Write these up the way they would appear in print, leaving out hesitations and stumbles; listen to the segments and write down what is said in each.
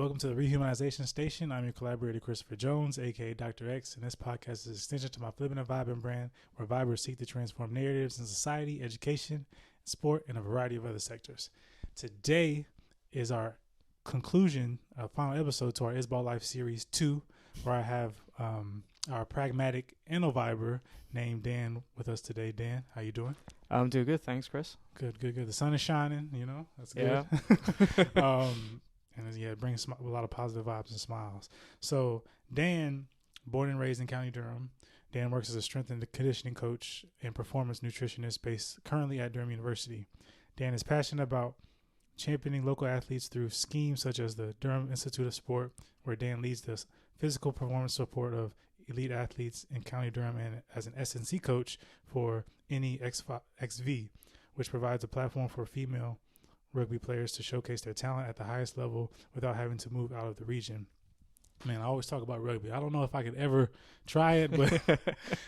Welcome to the Rehumanization Station. I'm your collaborator, Christopher Jones, aka Dr. X, and this podcast is an extension to my Pragmatic Innovibin brand, where vibers seek to transform narratives in society, education, sport, and a variety of other sectors. Today is our conclusion, final episode to our Isball Life Series 2, where I have our Pragmatic InnoViber named Dan with us today. Dan, how you doing? I'm doing good, thanks, Chris. Good. The sun is shining, that's good. Yeah. And it brings a lot of positive vibes and smiles. So Dan, born and raised in County Durham, Dan works as a strength and conditioning coach and performance nutritionist based currently at Durham University. Dan is passionate about championing local athletes through schemes such as the Durham Institute of Sport, where Dan leads the physical performance support of elite athletes in County Durham, and as an S&C coach for NEXV, which provides a platform for female rugby players to showcase their talent at the highest level without having to move out of the region. Man, I always talk about rugby. I don't know if I could ever try it, but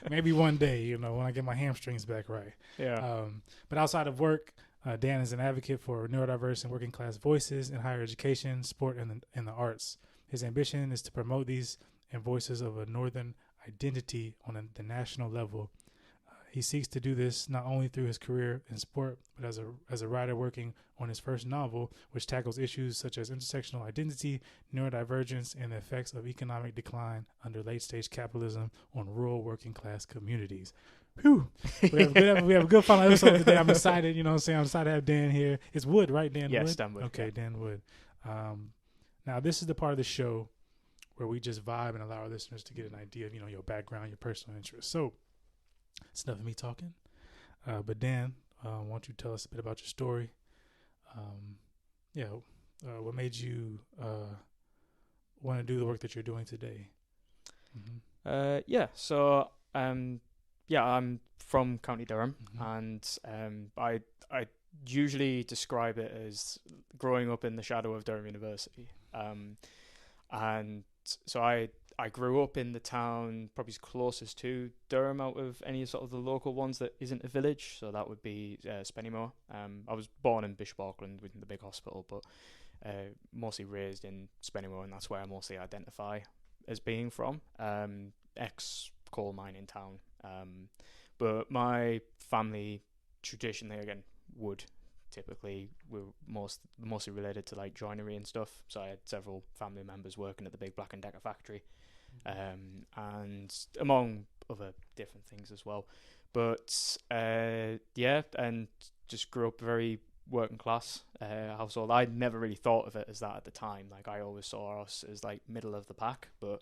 maybe one day, when I get my hamstrings back right. Yeah. But outside of work, Dan is an advocate for neurodiverse and working class voices in higher education, sport, and the arts. His ambition is to promote these and voices of a northern identity on the national level. He seeks to do this not only through his career in sport, but as a writer working on his first novel, which tackles issues such as intersectional identity, neurodivergence, and the effects of economic decline under late-stage capitalism on rural working-class communities. Whew. We have a good final episode today. I'm excited, I'm excited to have Dan here. It's Wood, right, Dan Wood? Yes, Dan Wood. Okay, yeah. Dan Wood. Now, this is the part of the show where we just vibe and allow our listeners to get an idea of, your background, your personal interests. So, it's enough of me talking. But Dan, why don't you tell us a bit about your story? What made you want to do the work that you're doing today? So I'm from County Durham, and I usually describe it as growing up in the shadow of Durham University. And so I grew up in the town probably closest to Durham out of any sort of the local ones that isn't a village. So that would be Spennymoor. I was born in Bishop Auckland within the big hospital, but mostly raised in Spennymoor, and that's where I mostly identify as being from. Ex-coal mining town. But my family traditionally, again, would typically were mostly related to like joinery and stuff. So I had several family members working at the big Black & Decker factory, and among other different things as well. But and just grew up very working class household. I never really thought of it as that at the time. Like I always saw us as like middle of the pack. But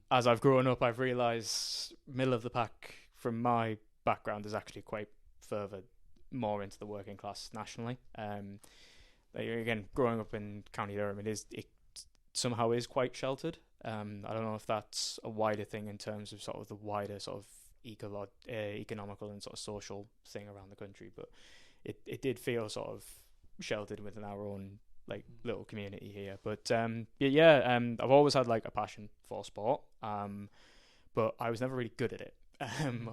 as I've grown up, I've realised middle of the pack from my background is actually quite further more into the working class nationally. Again, growing up in County Durham, it somehow is quite sheltered. I don't know if that's a wider thing in terms of sort of the wider sort of economical and sort of social thing around the country, but it did feel sort of sheltered within our own like little community here. But I've always had like a passion for sport, but I was never really good at it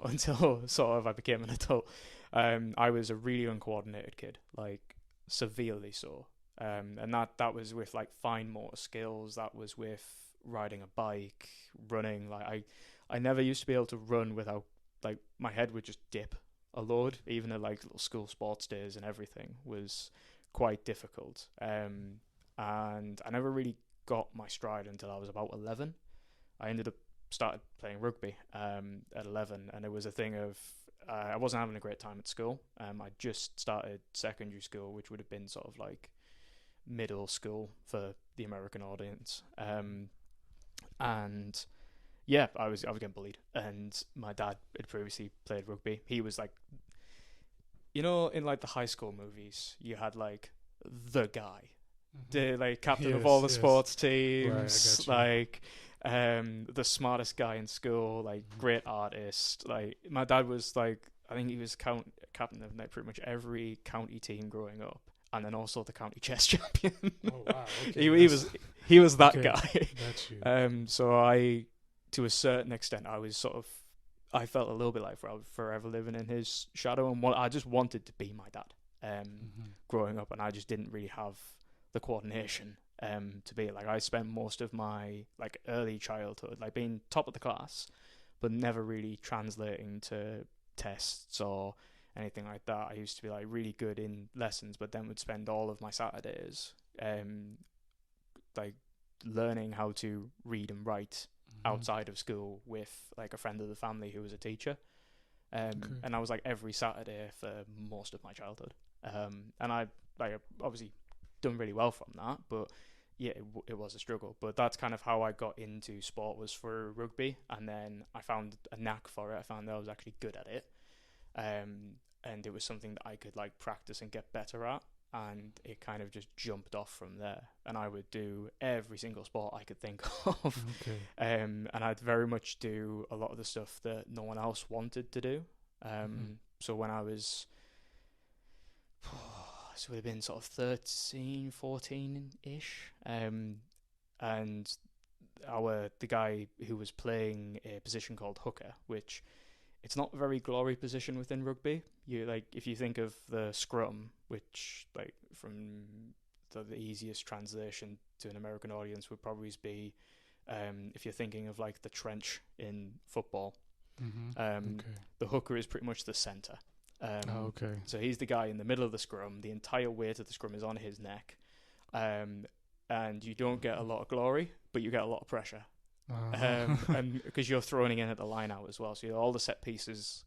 until sort of I became an adult. I was a really uncoordinated kid, like severely so. And that was with like fine motor skills. That was with riding a bike, running. Like I never used to be able to run without like my head would just dip a load. Even at like little school sports days and everything was quite difficult. And I never really got my stride until I was about 11. I started playing rugby at 11, and it was a thing of I wasn't having a great time at school. I just started secondary school, which would have been sort of like middle school for the American audience. And I was getting bullied, and my dad had previously played rugby. He was like, in like the high school movies, you had like the guy, the like captain of all the sports teams, right, the smartest guy in school, like great artist. Like my dad was like, I think he was captain of like pretty much every county team growing up, and then also the county chess champion. Oh wow! Okay. he was that okay. guy. That's you. So I, to a certain extent, I felt a little bit like forever living in his shadow, and I just wanted to be my dad. Growing up, and I just didn't really have the coordination to be. Like, I spent most of my like early childhood like being top of the class, but never really translating to tests or anything like that. I used to be like really good in lessons, but then would spend all of my Saturdays like learning how to read and write outside of school with like a friend of the family who was a teacher. And I was like every Saturday for most of my childhood. And I like obviously done really well from that, but yeah, it was a struggle. But that's kind of how I got into sport, was for rugby, and then I found a knack for it. I found that I was actually good at it, and it was something that I could like practice and get better at, and it kind of just jumped off from there. And I would do every single sport I could think of, and I'd very much do a lot of the stuff that no one else wanted to do. So when I was so it would have been sort of 13, 14-ish. And the guy who was playing a position called hooker, which it's not a very glory position within rugby. You like, if you think of the scrum, which like from the easiest translation to an American audience would probably be, if you're thinking of like the trench in football, the hooker is pretty much the center. So he's the guy in the middle of the scrum. The entire weight of the scrum is on his neck, and you don't get a lot of glory, but you get a lot of pressure, and because you're throwing in at the line out as well. So all the set pieces,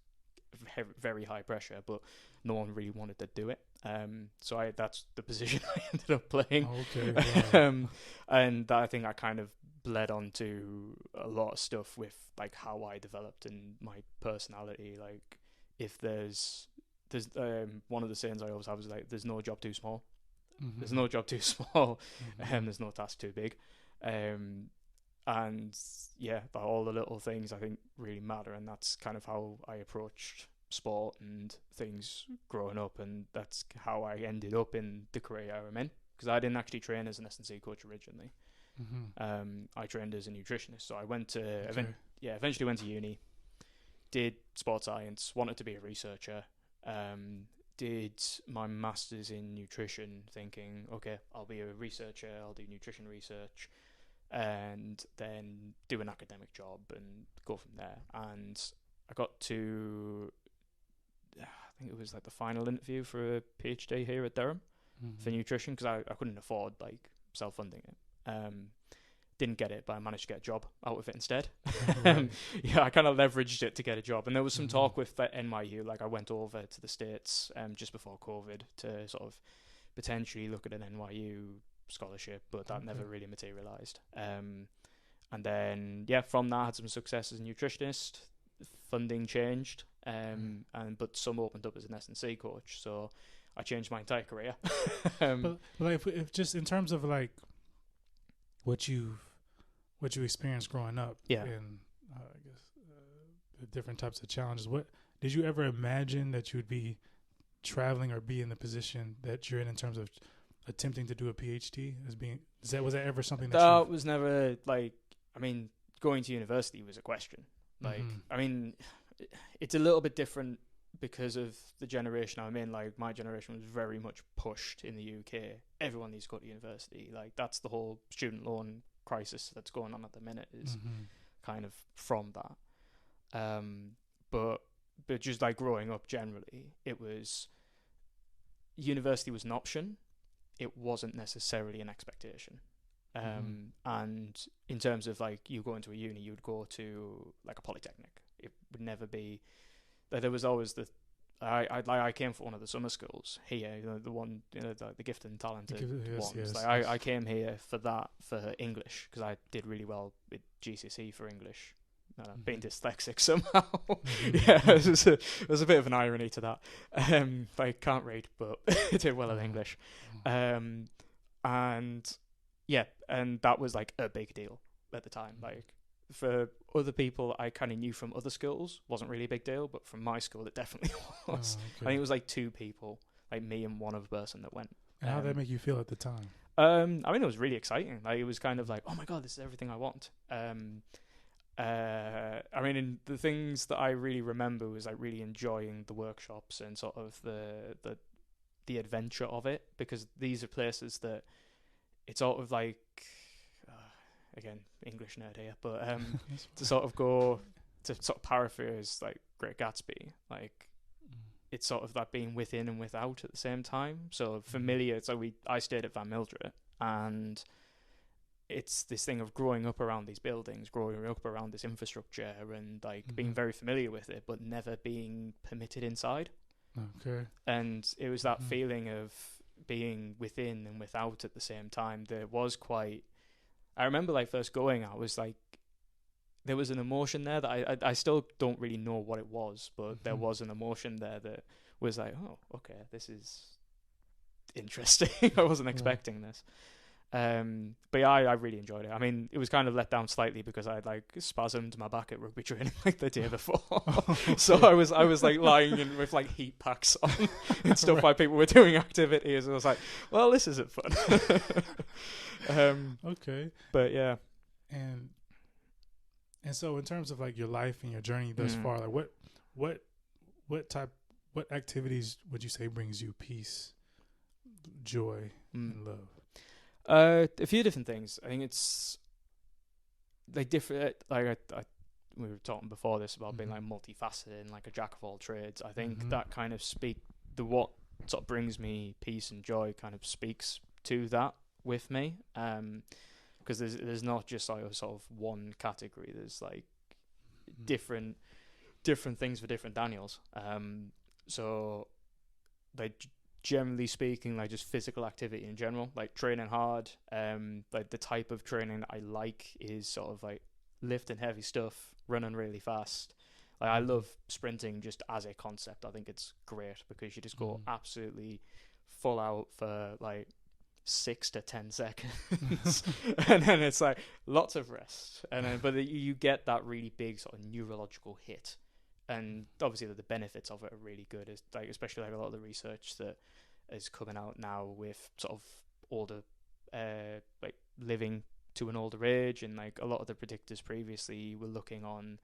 very high pressure, but no one really wanted to do it. So that's the position I ended up playing. And that, I think I kind of bled onto a lot of stuff with like how I developed and my personality. Like, if there's one of the sayings I always have is like, there's no job too small. There's no job too small. There's no task too big. And yeah, all the little things I think really matter, and that's kind of how I approached sport and things growing up, and that's how I ended up in the career I'm in, because I didn't actually train as an S&C coach originally. I trained as a nutritionist, so I went to eventually went to uni, did sports science, wanted to be a researcher, did my master's in nutrition, thinking, okay, I'll be a researcher, I'll do nutrition research, and then do an academic job and go from there. And I got to, I think it was like the final interview for a PhD here at Durham for nutrition, because I couldn't afford like self-funding it. Didn't get it, but I managed to get a job out of it instead. Yeah, I kind of leveraged it to get a job. And there was some talk with NYU, like I went over to the States just before COVID to sort of potentially look at an NYU scholarship, but that never really materialized. And then, yeah, from that I had some success as a nutritionist. Funding changed, but some opened up as an S&C coach. So I changed my entire career. But like, if just in terms of like what you experienced growing up, and I guess the different types of challenges, what did you ever imagine that you would be traveling or be in the position that you're in terms of attempting to do a PhD? Was that ever something that was never like, I mean, going to university was a question. Like, I mean, it's a little bit different because of the generation I'm in. Like, my generation was very much pushed in the UK. Everyone needs to go to university. Like, that's the whole student loan crisis that's going on at the minute, is kind of from that. But just like growing up generally, it was, university was an option. It wasn't necessarily an expectation. And in terms of like, you go into a uni, you would go to like a polytechnic. It would never be, there was always I came from one of the summer schools here, the one, the gifted and talented ones. Yes. Like, I came here for English, because I did really well with GCSE for English. Being dyslexic somehow. Yeah, there's a bit of an irony to that. I can't read, but I did well at English. And yeah, and that was like a big deal at the time. Like, for other people I kind of knew from other schools, wasn't really a big deal, but from my school it definitely was. I think it was like 2 people, like me and one other person, that went. And how did that make you feel at the time? I mean, it was really exciting. Like, it was kind of like, oh my god, this is everything I want. I mean, the things that I really remember was like really enjoying the workshops and sort of the adventure of it, because these are places that it's sort of like, again, English nerd here, but to sort of paraphrase like Great Gatsby, like it's sort of that being within and without at the same time. So familiar. So I stayed at Van Mildred, and it's this thing of growing up around these buildings, growing up around this infrastructure, and like being very familiar with it, but never being permitted inside. Okay. And it was that feeling of being within and without at the same time that was quite. I remember like first going, I was like, there was an emotion there that I still don't really know what it was, but there was an emotion there that was like, oh, okay, this is interesting. I wasn't expecting this. But yeah, I really enjoyed it. I mean, it was kind of let down slightly because I like spasmed my back at rugby training like the day before. So I was like lying in with like heat packs on and stuff while people were doing activities. I was like, well, this isn't fun. Okay. But yeah. And so in terms of like your life and your journey thus far, like what activities would you say brings you peace, joy, and love? A few different things. I think it's like different. Like we were talking before this about being like multifaceted and like a jack of all trades. I think that kind of what sort of brings me peace and joy kind of speaks to that with me. Because there's not just like a sort of one category. There's like different things for different Daniels. So like generally speaking, like just physical activity in general, like training hard. Like the type of training that I like is sort of like lifting heavy stuff, running really fast. Like I love sprinting just as a concept. I think it's great because you just go absolutely full out for like 6 to 10 seconds and then it's like lots of rest, and then but you get that really big sort of neurological hit, and obviously the benefits of it are really good. Is like especially like a lot of the research that is coming out now with sort of older like living to an older age, and like a lot of the predictors previously were looking on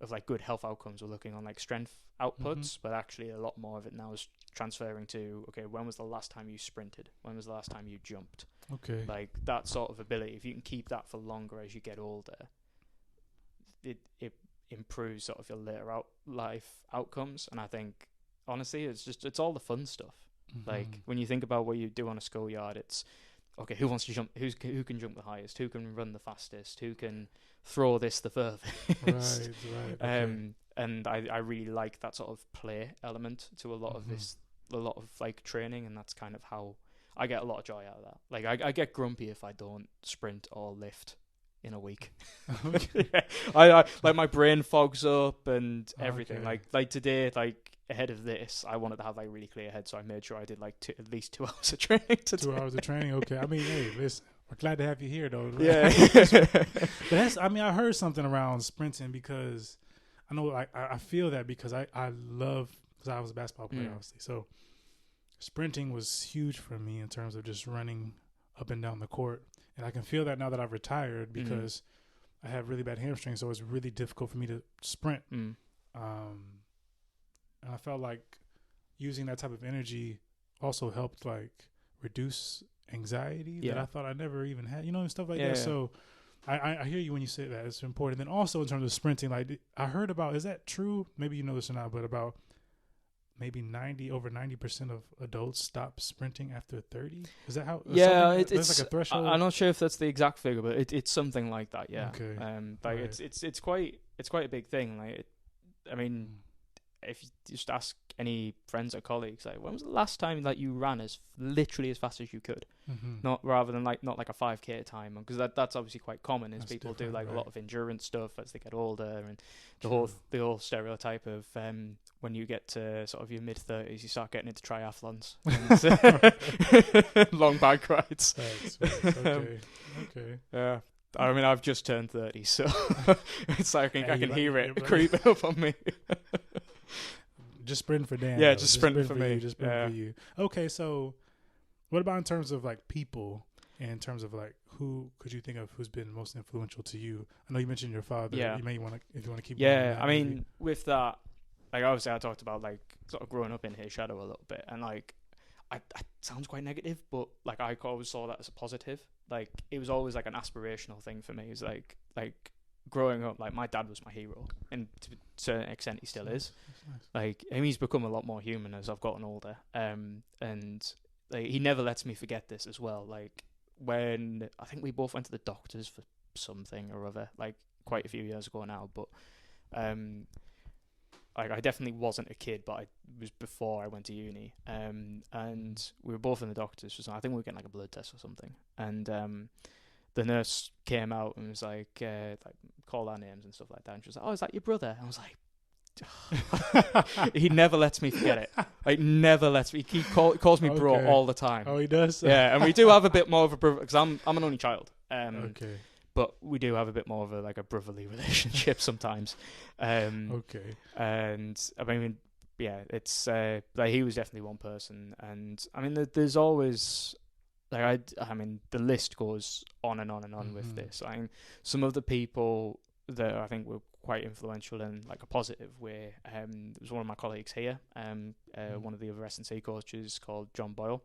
of like good health outcomes were looking on like strength outputs, but actually a lot more of it now is transferring to, okay, when was the last time you sprinted? When was the last time you jumped? Okay. Like that sort of ability, if you can keep that for longer as you get older, it improves sort of your later life outcomes. And I think honestly it's all the fun stuff. Like when you think about what you do on a schoolyard, it's okay, who wants to jump, who can jump the highest, who can run the fastest, who can throw this the furthest. Right. Okay. And I really like that sort of play element to a lot of this, a lot of like training, and that's kind of how I get a lot of joy out of that. Like I get grumpy if I don't sprint or lift in a week. Okay. Yeah. I like my brain fogs up and everything. Okay. Like today, like ahead of this, I wanted to have like really clear head, so I made sure I did like at least 2 hours of training today. 2 hours of training. Okay. I mean, hey, listen, we're glad to have you here though. Yeah. But that's, I mean, I heard something around sprinting because I know I feel that because I love, because I was a basketball player obviously, so sprinting was huge for me in terms of just running up and down the court, and I can feel that now that I've retired because I have really bad hamstrings, so it's really difficult for me to sprint. And I felt like using that type of energy also helped like reduce anxiety that I thought I never even had, and stuff like that. Yeah. So I hear you when you say that. It's important. Then also in terms of sprinting, like I heard about, is that true? Maybe you know this or not, but about maybe over 90% of adults stop sprinting after 30. Is that how? Yeah, it's like a threshold. I'm not sure if that's the exact figure, but it's something like that. Yeah. Okay. Like it's quite a big thing. Like, I mean, if you just ask any friends or colleagues, like, when was the last time that you ran literally as fast as you could? Not rather than like not like a 5K time, because that's obviously quite common. Is people do like a lot of endurance stuff as they get older, and the whole stereotype of when you get to sort of your mid-30s, you start getting into triathlons, and long bike rides. Okay. Yeah. I mean, I've just turned 30, so it's like I can hear it creeping up on me. Just sprinting for Dan. Yeah, just sprinting for me. Just sprinting for you. Okay, so what about in terms of like people, and in terms of like who could you think of who's been most influential to you? I know you mentioned your father. Yeah. You may want to, if you want to keep. Yeah, I mean, with that, like obviously I talked about like sort of growing up in his shadow a little bit, and like I sounds quite negative, but like I always saw that as a positive. Like it was always like an aspirational thing for me. It was like growing up, like my dad was my hero, and to a certain extent he still is. Nice. Like he's become a lot more human as I've gotten older. And like he never lets me forget this as well. Like when I think we both went to the doctors for something or other, like quite a few years ago now, but like I definitely wasn't a kid, but I was before I went to uni. And we were both in the doctors for something. I think we were getting like a blood test or something. And the nurse came out and was like called our names and stuff like that. And she was like, "Oh, is that your brother?" And I was like, he never lets me forget it. Like never lets me. He calls me bro all the time. Oh, he does. Yeah, and we do have a bit more of a brother because I'm an only child. Okay. But we do have a bit more of a brotherly relationship sometimes. Okay. And I mean, yeah, it's like he was definitely one person, and I mean, there's always like I mean, the list goes on and on and on with this. I mean, some of the people that I think were quite influential in like a positive way. There was one of my colleagues here, one of the other S&C coaches called John Boyle.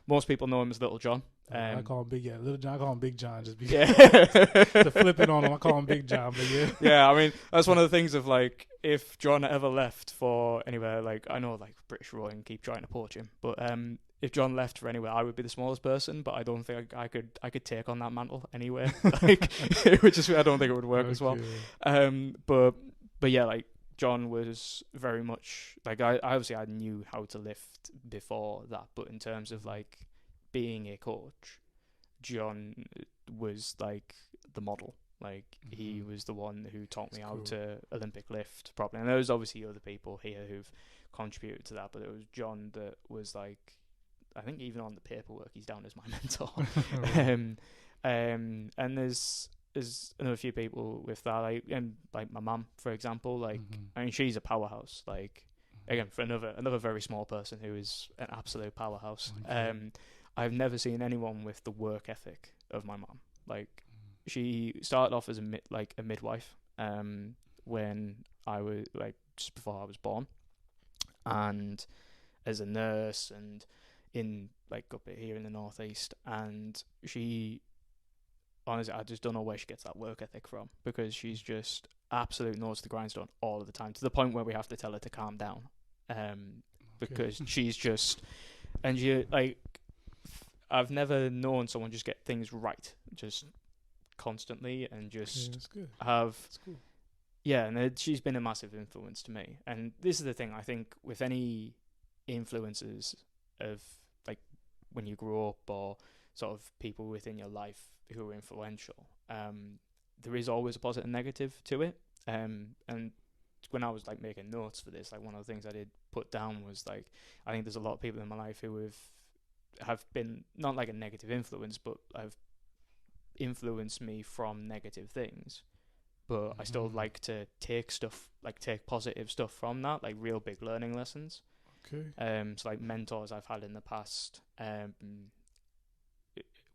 Most people know him as Little John. I call him Big. Yeah, Little John. I call him Big John just because. Yeah. To flip it on him, I call him Big John. But yeah. Yeah, I mean that's one of the things of like if John ever left for anywhere, like I know like British Roy and keep trying to poach him, but if John left for anywhere, I would be the smallest person. But I don't think I could take on that mantle anyway. Like it would just I don't think it would work as well. But yeah, like John was very much like I obviously I knew how to lift before that, but in terms of like being a coach, John was like the model. Like he was the one who taught me how to Olympic lift properly. And there's obviously other people here who've contributed to that, but it was John that was like, I think even on the paperwork he's down as my mentor. And there's another few people with that, like my mum, for example. Like I mean, she's a powerhouse. Like again, for another very small person who is an absolute powerhouse. I've never seen anyone with the work ethic of my mum. Like she started off as a midwife when I was like just before I was born, and as a nurse and in like up here in the northeast. And she honestly, I just don't know where she gets that work ethic from, because she's just absolute nose to the grindstone all of the time, to the point where we have to tell her to calm down, because she's just, and you like, I've never known someone just get things right just constantly and just have and she's been a massive influence to me. And this is the thing, I think with any influences of like when you grow up or sort of people within your life who are influential, there is always a positive and negative to it. And when I was like making notes for this, like one of the things I did put down was like, I think there's a lot of people in my life who have been not like a negative influence, but have influenced me from negative things. But I still like to take positive stuff from that, like real big learning lessons. So like mentors I've had in the past,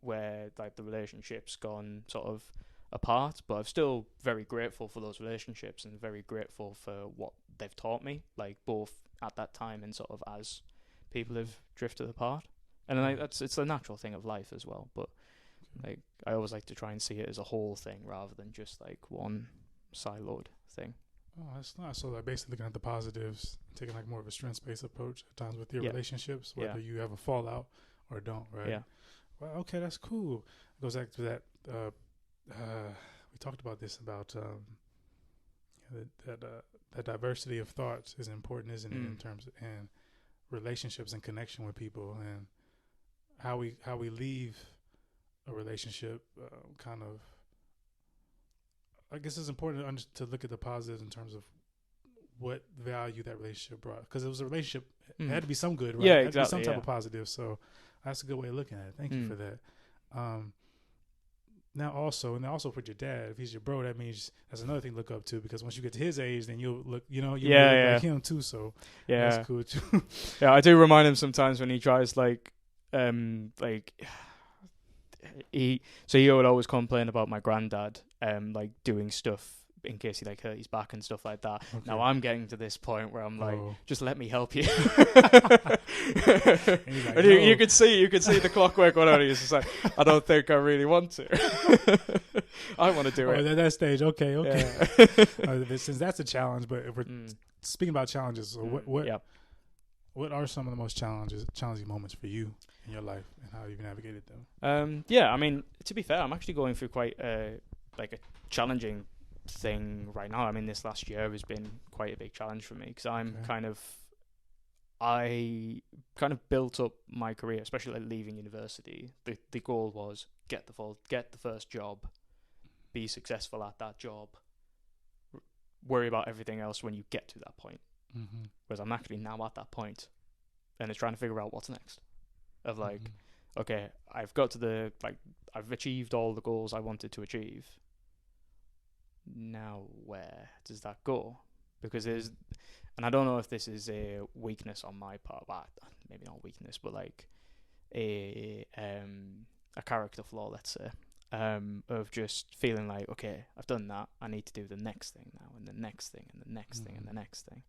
where like the relationship's gone sort of apart, but I'm still very grateful for those relationships and very grateful for what they've taught me, like both at that time and sort of as people have drifted apart. And like it's a natural thing of life as well, but like I always like to try and see it as a whole thing rather than just like one siloed thing. Oh, that's nice. So like basically looking at the positives, taking like more of a strengths-based approach at times with your relationships, whether you have a fallout or don't, right? Yeah. Well, okay, that's cool. It goes back to that. We talked about this about that diversity of thoughts is important, isn't it, in terms of and relationships and connection with people, and how we leave a relationship kind of. I guess it's important to look at the positives in terms of what value that relationship brought, because it was a relationship. It had to be some good, right? Yeah, it had exactly. to be some type of positive. So that's a good way of looking at it. Thank you for that. Now also with your dad, if he's your bro, that means that's another thing to look up to, because once you get to his age, then you'll look, look like him too. So that's cool too. Yeah, I do remind him sometimes when he tries he would always complain about my granddad like doing stuff in case he like hurt his back and stuff like that. Okay. Now I'm getting to this point where I'm like, just let me help you. Like, and you could see the clockwork going on. He's just like, I don't think I really want to. I want to do it at that stage. Okay. Yeah. Since that's a challenge, but if we're speaking about challenges, so what are some of the most challenging moments for you in your life, and how you've navigated them? I mean, to be fair, I'm actually going through quite a challenging thing right now. I mean, this last year has been quite a big challenge for me, because I kind of built up my career, especially like leaving university. The goal was get the first job, be successful at that job, worry about everything else when you get to that point. Mm-hmm. Whereas I'm actually now at that point, and it's trying to figure out what's next. Of like, okay, I've got to I've achieved all the goals I wanted to achieve. Now where does that go? Because and I don't know if this is a weakness on my part, but maybe not weakness, but like a character flaw, let's say, of just feeling like, okay, I've done that, I need to do the next thing now, and the next thing, and the next thing, and the next thing.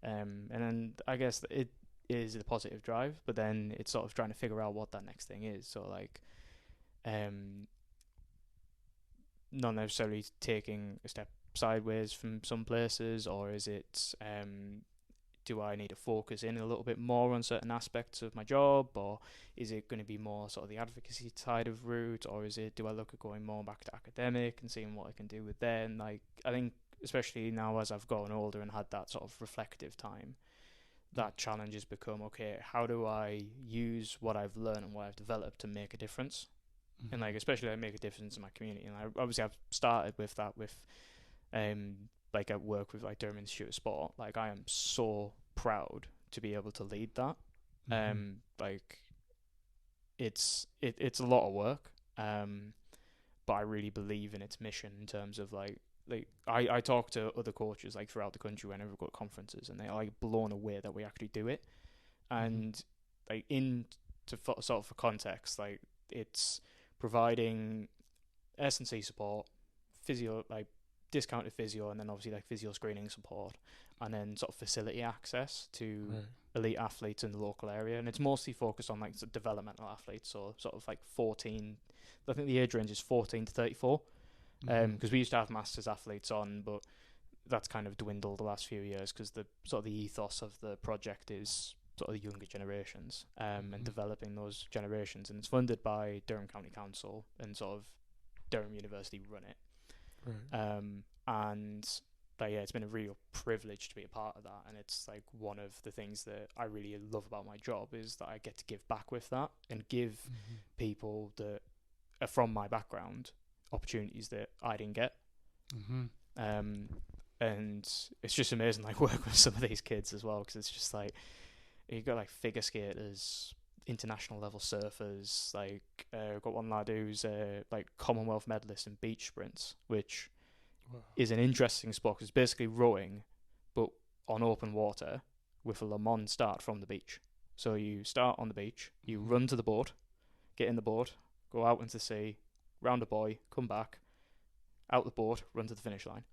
And then I guess it is a positive drive, but then it's sort of trying to figure out what that next thing is. So like, not necessarily taking a step sideways from some places, or is it do I need to focus in a little bit more on certain aspects of my job, or is it going to be more sort of the advocacy side of route, or do I look at going more back to academic and seeing what I can do with that? And like, I think especially now as I've gotten older and had that sort of reflective time, that challenge has become, okay, how do I use what I've learned and what I've developed to make a difference? And like, especially like make a difference in my community. And I've started with that with like at work with like Durham Institute of Sport. Like, I am so proud to be able to lead that. Like, it's a lot of work, but I really believe in its mission in terms of like I talk to other coaches like throughout the country whenever we go to conferences, and they're like blown away that we actually do it. And like, for context, like, it's providing S&C support, physio, like discounted physio, and then obviously like physio screening support, and then sort of facility access to elite athletes in the local area. And it's mostly focused on like developmental athletes, so sort of like 14, I think the age range is 14 to 34, because we used to have masters athletes on, but that's kind of dwindled the last few years, because the sort of the ethos of the project is sort of the younger generations, and developing those generations. And it's funded by Durham County Council, and sort of Durham University run it. And like, yeah, it's been a real privilege to be a part of that. And it's like one of the things that I really love about my job is that I get to give back with that, and give people that are from my background opportunities that I didn't get. And it's just amazing, like, work with some of these kids as well, because it's just like, you've got like figure skaters, international level surfers, like I've got one lad who's like Commonwealth medalist in beach sprints, which is an interesting sport, because it's basically rowing but on open water with a Le Mans start from the beach. So you start on the beach, you run to the boat, get in the boat, go out into the sea, round a buoy, come back, out the boat, run to the finish line.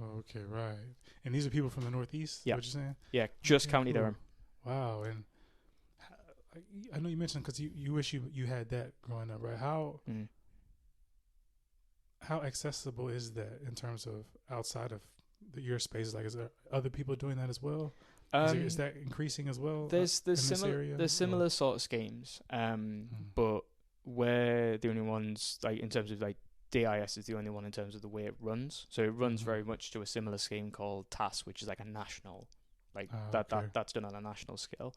Oh, okay, right. And these are people from the Northeast? Yeah. What you're saying? Yeah, just County Durham. Wow. And I know you mentioned, because you wish you had that growing up, right? How accessible is that in terms of outside of your spaces? Like, is there other people doing that as well? Is that increasing as well? There's similar sort of schemes, but we're the only ones, like, in terms of like DIS is the only one in terms of the way it runs. So it runs very much to a similar scheme called TAS, which is like a national, like that's done on a national scale.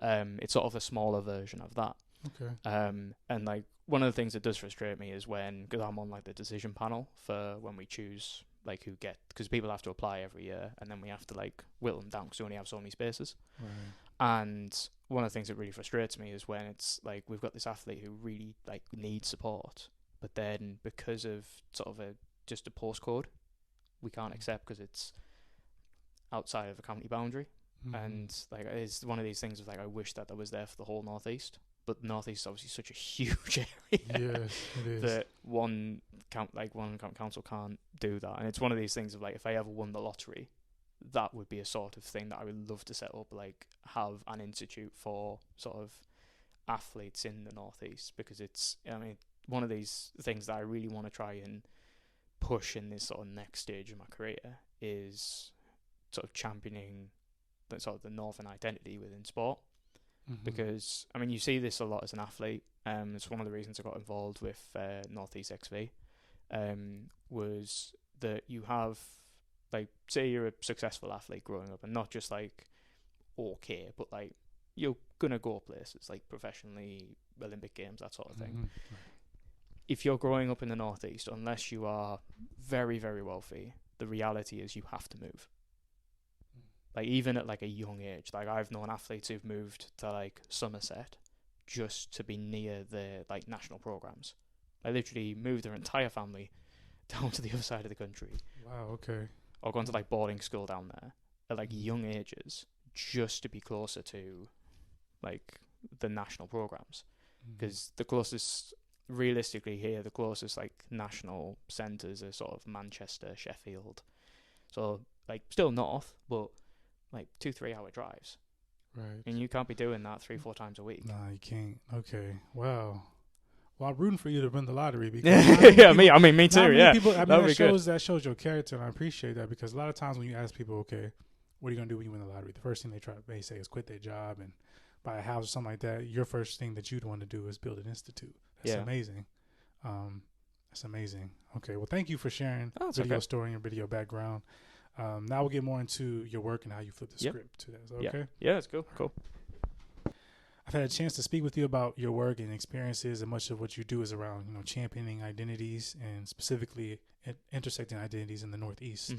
It's sort of a smaller version of that. Okay. And like, one of the things that does frustrate me is because I'm on like the decision panel for when we choose like who because people have to apply every year, and then we have to like whittle them down because we only have so many spaces. And one of the things that really frustrates me is when it's like, we've got this athlete who really like needs support, but then because of sort of just a postcode, we can't accept because it's outside of a county boundary. And like, it's one of these things of like, I wish that was there for the whole Northeast, but the Northeast is obviously such a huge area. Yes, it is. That one council can't do that. And it's one of these things of like, if I ever won the lottery, that would be a sort of thing that I would love to set up, like have an institute for sort of athletes in the Northeast, because it's, I mean, one of these things that I really want to try and push in this sort of next stage of my career is sort of championing the sort of the Northern identity within sport. Because, I mean, you see this a lot as an athlete. It's one of the reasons I got involved with Northeast XV, was that you have, like, say you're a successful athlete growing up, and not just, like, okay, but, like, you're going to go places, like, professionally, Olympic Games, that sort of thing. If you're growing up in the Northeast, unless you are very, very wealthy, the reality is you have to move. Like, even at, like, a young age, like, I've known athletes who've moved to, like, Somerset just to be near the, like, national programs. They literally moved their entire family down to the other side of the country. Wow, okay. Or gone to, like, boarding school down there at, like, young ages just to be closer to, like, the national programs. Because the closest, realistically here, the closest, like, national centres are sort of Manchester, Sheffield. So, like, still north, but like 2-3 hour drives, right? And you can't be doing that 3-4 times a week. Nah, you can't. Okay, wow. Well, I'm rooting for you to win the lottery because yeah, me too. Yeah, people, I mean, that shows your character, and I appreciate that, because a lot of times when you ask people, okay, what are you gonna do when you win the lottery? The first thing they say is quit their job and buy a house or something like that. Your first thing that you'd want to do is build an institute. That's amazing. That's amazing. Okay, well, thank you for sharing video story and your video background. Now we'll get more into your work and how you flip the script to that. Is that okay? Yeah, that's cool. Cool. I've had a chance to speak with you about your work and experiences, and much of what you do is around, championing identities and specifically intersecting identities in the Northeast.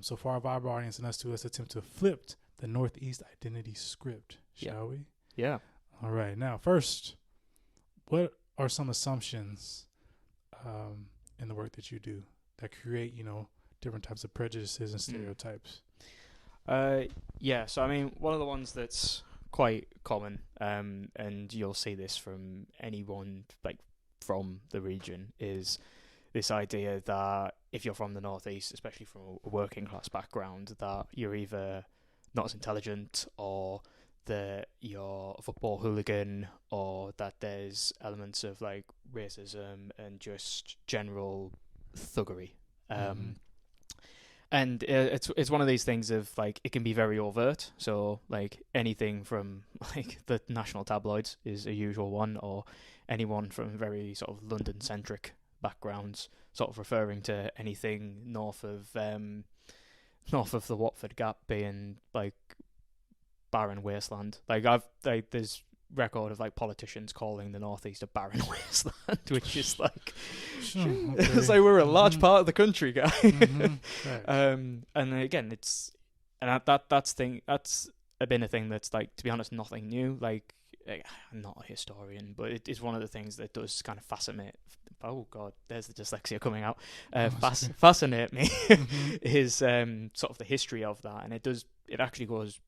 So for our Viber audience and us too, let's attempt to flip the Northeast identity script, shall we? Yeah. All right. Now, first, what are some assumptions in the work that you do that create, different types of prejudices and stereotypes? So I mean, one of the ones that's quite common, and you'll see this from anyone like from the region, is this idea that if you're from the Northeast, especially from a working class background, that you're either not as intelligent, or that you're a football hooligan, or that there's elements of like racism and just general thuggery. And it's one of these things of like, it can be very overt. So like anything from like the national tabloids is a usual one, or anyone from very sort of London centric backgrounds sort of referring to anything north of the Watford Gap being like barren wasteland. Like there's record of like politicians calling the Northeast a barren wasteland, which is like, it's like we're a large part of the country, guy. And again, that's been a thing that's like, to be honest, nothing new. Like, I'm not a historian, but it is one of the things that does kind of fascinate. Oh God, there's the dyslexia coming out. Fascinate me is sort of the history of that, and it actually goes.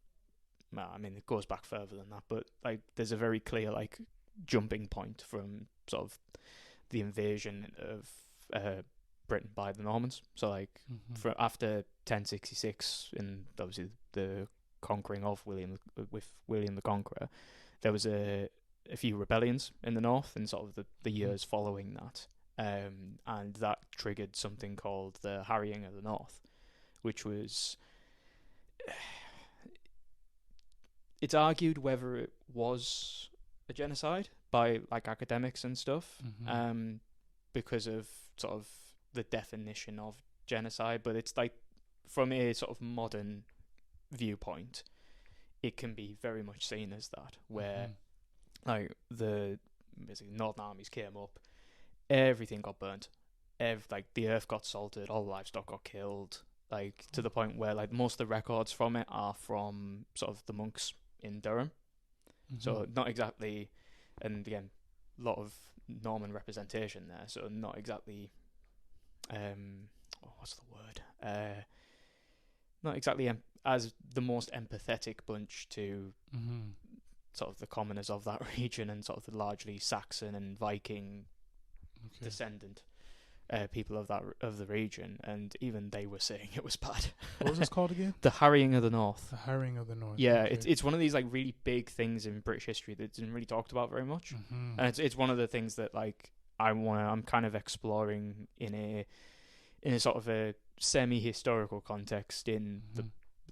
Well, I mean, it goes back further than that, but like, there's a very clear like jumping point from sort of the invasion of Britain by the Normans. So like, after 1066, and obviously the conquering of William the Conqueror, there was a few rebellions in the north in sort of the years following that, and that triggered something called the Harrying of the North, which was. It's argued whether it was a genocide by like academics and stuff, because of sort of the definition of genocide. But it's like, from a sort of modern viewpoint, it can be very much seen as that, where like basically Northern armies came up, everything got burnt, like the earth got salted, all the livestock got killed, like to the point where like most of the records from it are from sort of the monks in Durham. So not exactly, and again, a lot of Norman representation there, so not exactly what's the word, not exactly as the most empathetic bunch to sort of the commoners of that region and sort of the largely Saxon and Viking descendant people of the region, and even they were saying it was bad. What was this called again? The Harrying of the North. The Harrying of the North. Yeah, okay. it's one of these like really big things in British history that isn't really talked about very much, and it's one of the things that like I'm kind of exploring in a sort of a semi-historical context in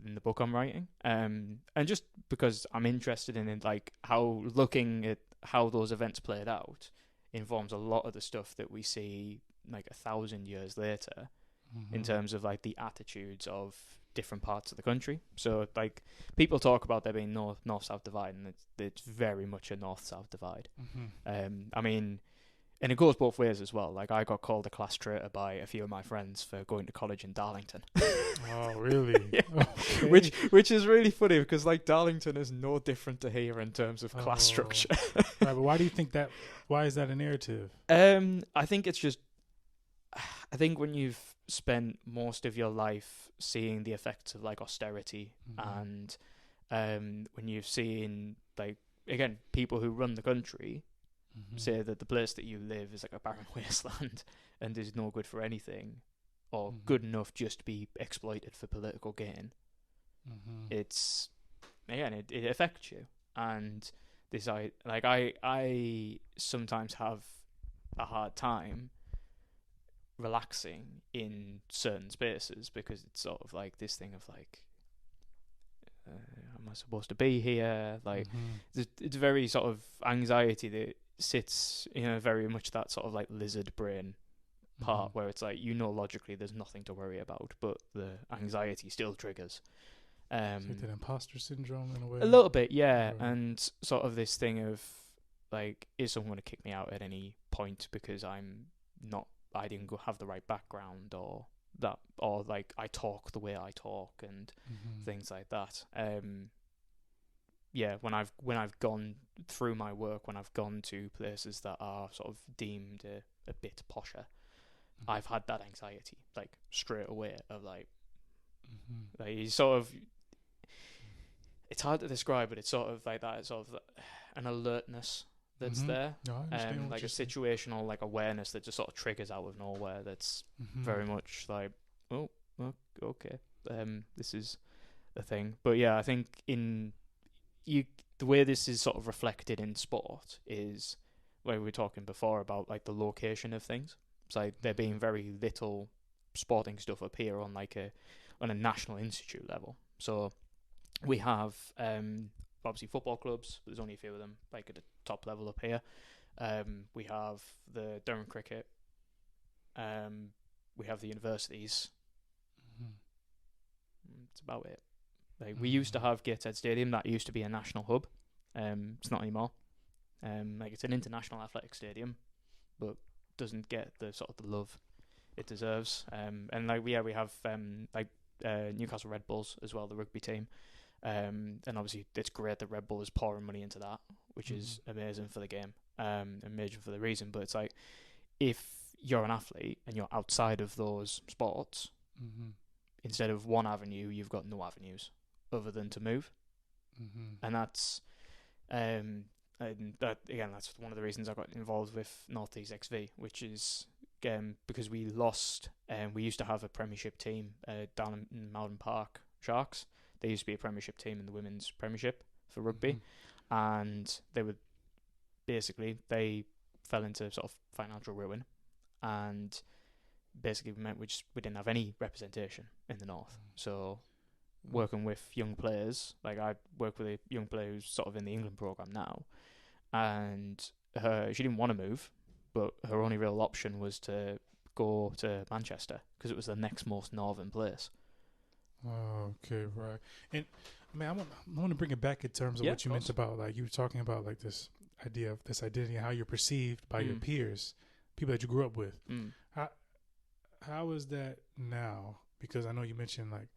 the book I'm writing, and just because I'm interested in it, like how looking at how those events played out informs a lot of the stuff that we see like 1,000 years later in terms of like the attitudes of different parts of the country. So like people talk about there being north-south divide, and it's very much a north-south divide. I mean, and it goes both ways as well. Like I got called a class traitor by a few of my friends for going to college in Darlington. Oh, really? Yeah. Okay. Which is really funny because like Darlington is no different to here in terms of class structure. Right, but why do you think that? Why is that a narrative? I think it's just. I think when you've spent most of your life seeing the effects of like austerity, and when you've seen like again people who run the country say that the place that you live is like a barren wasteland and is no good for anything, or good enough just to be exploited for political gain, it's again it affects you. And this I sometimes have a hard time relaxing in certain spaces because it's sort of like this thing of like am I supposed to be here, like it's very sort of anxiety that sits very much that sort of like lizard brain part where it's like logically there's nothing to worry about, but the anxiety still triggers it's like that imposter syndrome in a way. A little bit, yeah. And sort of this thing of like, is someone going to kick me out at any point because I didn't go have the right background, or like I talk the way I talk and things like that. Yeah, when I've gone through my work, when I've gone to places that are sort of deemed a bit posher, I've had that anxiety like straight away of like you sort of, it's hard to describe, but it's sort of like that. It's sort of an alertness that's there, no, I understand like a situational like awareness that just sort of triggers out of nowhere. That's very much like, oh, okay, this is a thing. But yeah, I think the way this is sort of reflected in sport is where we were talking before about like the location of things. It's like there being very little sporting stuff up here on a national institute level. So we have obviously football clubs, but there's only a few of them like at the top level up here. We have the Durham cricket. We have the universities. That's about it. Like we used to have Gateshead Stadium. That used to be a national hub. It's not anymore. Like it's an international athletic stadium, but doesn't get the sort of the love it deserves. And like we have Newcastle Red Bulls as well, the rugby team. And obviously it's great that Red Bull is pouring money into that, which is amazing for the game, and major for the reason. But it's like, if you're an athlete and you're outside of those sports, instead of one avenue, you've got no avenues other than to move. And that's and that again, that's one of the reasons I got involved with North East XV, which is because we lost. We used to have a Premiership team down in Malden Park Sharks. They used to be a Premiership team in the Women's Premiership for rugby, and they fell into sort of financial ruin, and basically meant we didn't have any representation in the North. So working with young players, like I work with a young player who's sort of in the England program now, and she didn't want to move, but her only real option was to go to Manchester because it was the next most northern place. Oh, okay, right. And I mean, I want to bring it back in terms of what you meant about, like, you were talking about, like, this idea of this identity and how you're perceived by your peers, people that you grew up with. How is that now? Because I know you mentioned, like,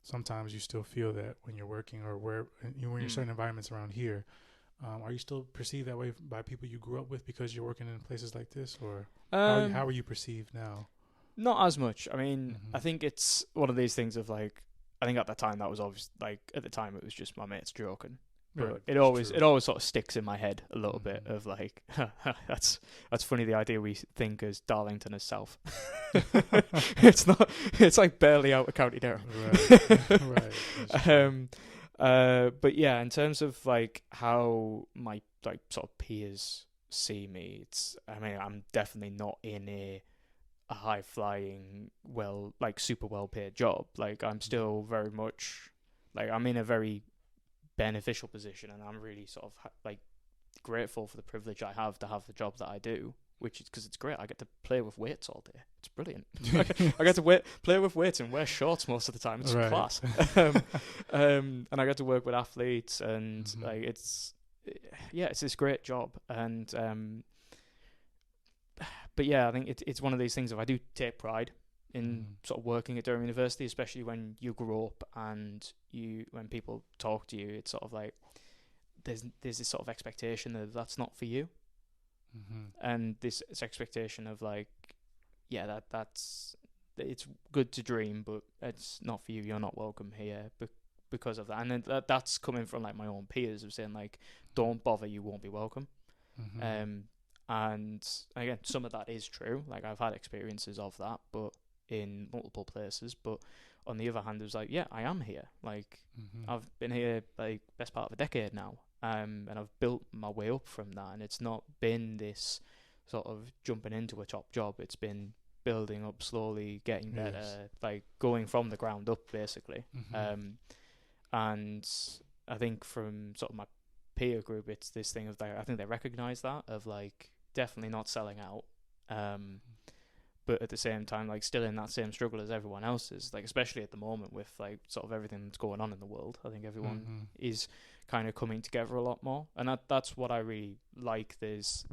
sometimes you still feel that when you're working or when you're in certain environments around here. Are you still perceived that way by people you grew up with because you're working in places like this? Or how are you perceived now? Not as much. I mean, I think it's one of these things of like, I think at the time that was obvious. Like at the time, it was just my mates joking But it always sort of sticks in my head a little bit of like, that's funny, the idea we think as Darlington as South. It's not. It's like barely out of County Durham. Right. But yeah, in terms of like how my like sort of peers see me, I'm definitely not in a high flying, super well paid job. Like I'm still very much like I'm in a very beneficial position, and I'm really sort of grateful for the privilege I have to have the job that I do, which is because it's great. I get to play with weights all day. It's brilliant. I get to play with weights and wear shorts most of the time. It's class. And I get to work with athletes, and it's this great job. And but yeah, I think it's one of these things. If I do take pride in sort of working at Durham University, especially when you grow up and when people talk to you, it's sort of like there's this sort of expectation that that's not for you, and this expectation of like, yeah, that's it's good to dream, but it's not for you. You're not welcome here because of that. And then that's coming from like my own peers of saying like, don't bother, you won't be welcome. And again, some of that is true. Like I've had experiences of that, but in multiple places. But on the other hand, it was like, yeah, I am here. Like I've been here like best part of a decade now, and I've built my way up from that. And it's not been this sort of jumping into a top job. It's been building up slowly, getting better, like going from the ground up basically. And I think from sort of my peer group, it's this thing of I think they recognize that of like definitely not selling out, but at the same time like still in that same struggle as everyone else is, like especially at the moment with like sort of everything that's going on in the world. I think everyone is kind of coming together a lot more, and that's what I really like. There's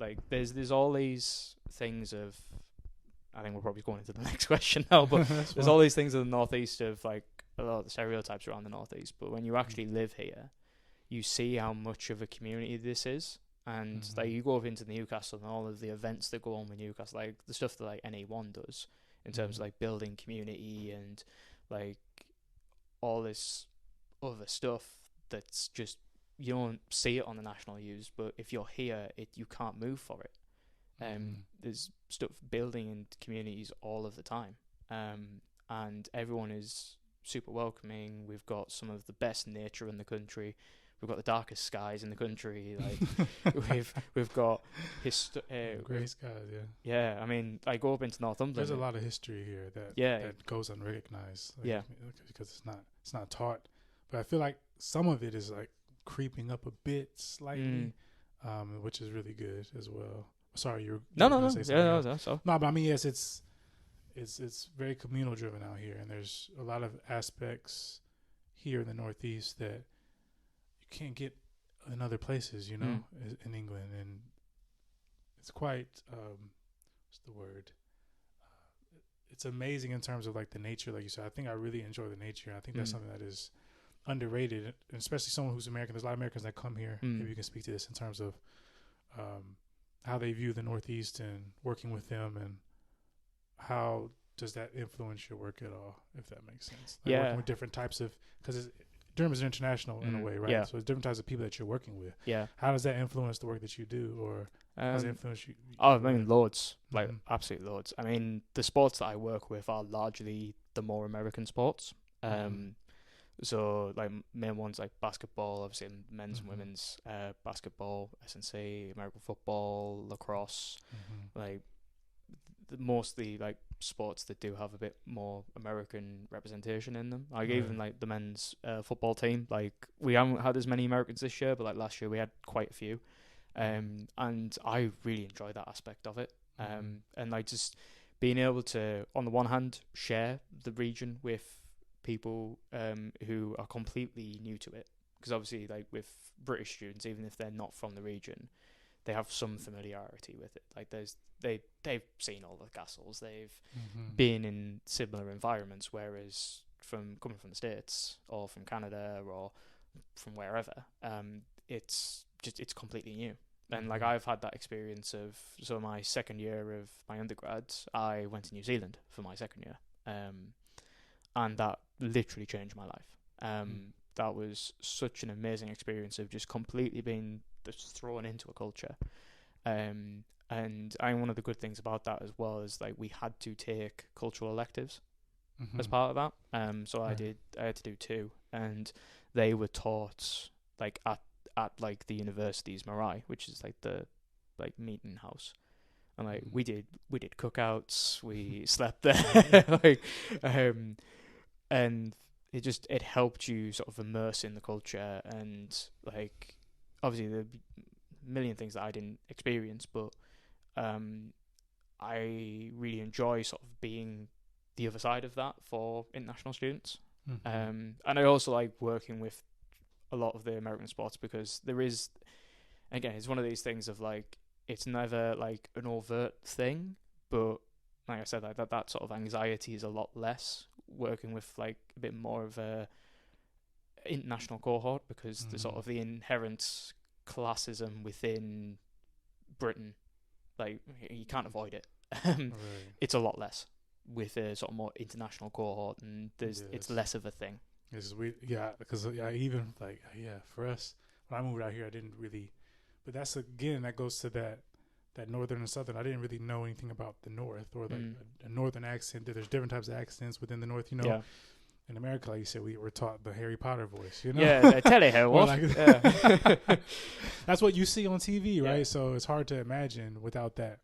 all these things of, I think we're probably going into the next question now, but there's all these things in the Northeast of like a lot of the stereotypes around the Northeast, but when you actually live here, you see how much of a community this is. And like you go up into Newcastle and all of the events that go on with Newcastle, like the stuff that like NA1 does in terms of like building community and like all this other stuff that's just, you don't see it on the national news, but if you're here, you can't move for it. There's stuff building in communities all of the time, and everyone is super welcoming. We've got some of the best nature in the country. We've got the darkest skies in the country. Like we've got grey skies. Yeah, I mean, I go up into Northumberland. There's a lot of history here that goes unrecognized. Like, because it's not taught. But I feel like some of it is like creeping up a bit slightly, which is really good as well. Sorry, you're no. No, but I mean, yes, it's very communal driven out here, and there's a lot of aspects here in the Northeast that you can't get in other places, you know, in England. And it's quite, what's the word? It's amazing in terms of like the nature, like you said. I think I really enjoy the nature. I think that's something that is underrated, and especially someone who's American. There's a lot of Americans that come here. Maybe you can speak to this in terms of how they view the Northeast and working with them, and how does that influence your work at all, if that makes sense? Like working with different types of, because Durham is international in a way, right? So it's different types of people that you're working with. How does that influence the work that you do, or how does it influence you? I mean, loads, like absolutely loads. I mean, the sports that I work with are largely the more American sports. So like main ones like basketball, obviously men's and women's basketball, S&C, American football, lacrosse, like mostly like sports that do have a bit more American representation in them. Like even like the men's football team, like we haven't had as many Americans this year, but like last year we had quite a few, and I really enjoy that aspect of it. And like just being able to, on the one hand, share the region with people who are completely new to it, because obviously like with British students, even if they're not from the region, they have some familiarity with it. Like they've seen all the castles, they've been in similar environments, whereas coming from the States or from Canada or from wherever, it's completely new. And like I've had that experience of, so my second year of my undergrad, I went to New Zealand for my second year, and that literally changed my life. that was such an amazing experience of just completely being just thrown into a culture. And one of the good things about that as well is like we had to take cultural electives as part of that. So I had to do 2, and they were taught like at like the university's Marai, which is like the like meeting house. And like we did cookouts, we slept there, like, and it helped you sort of immerse in the culture. And like obviously there are a million things that I didn't experience, but I really enjoy sort of being the other side of that for international students. And I also like working with a lot of the American sports, because there is, again, it's one of these things of like, it's never like an overt thing, but like I said, like that sort of anxiety is a lot less working with like a bit more of a international cohort, because the sort of the inherent classism within Britain, like you can't avoid it. It's a lot less with a sort of more international cohort, and it's less of a thing. It's weird, because even like for us when I moved out here, I didn't really. But that's again, that goes to that northern and southern. I didn't really know anything about the north or like a northern accent. There's different types of accents within the north, you know. Yeah. In America, like you said, we were taught the Harry Potter voice, you know. Yeah, tell it how what. That's what you see on TV, right? So it's hard to imagine without that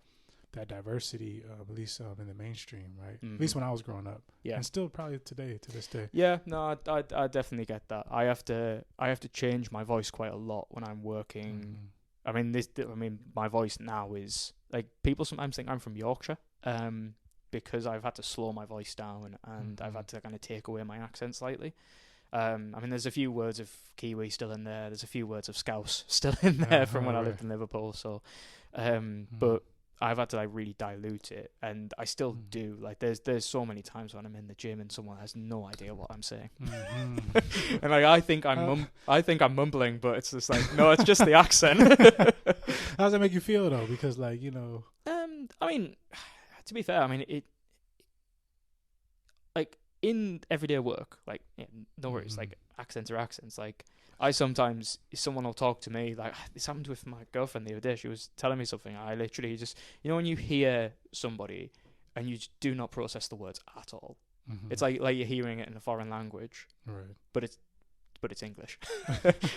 diversity, at least in the mainstream, right? At least when I was growing up, and still probably to this day. Yeah, no, I definitely get that. I have to change my voice quite a lot when I'm working. I mean, my voice now is like, people sometimes think I'm from Yorkshire, because I've had to slow my voice down and I've had to kind of take away my accent slightly. I mean, there's a few words of Kiwi still in there. There's a few words of Scouse still in there from when I lived in Liverpool. So, but I've had to like really dilute it, and I still do. Like, there's so many times when I'm in the gym and someone has no idea what I'm saying, and like I think I'm mumbling, but it's just like, no, it's just the accent. How does that make you feel though? Because like, you know, I mean, to be fair, I mean it. Like in everyday work, like no worries, like accents are accents. Like I sometimes, someone will talk to me, like this happened with my girlfriend the other day. She was telling me something. I literally just, you know, when you hear somebody and you just do not process the words at all. It's like you're hearing it in a foreign language, right? But it's English,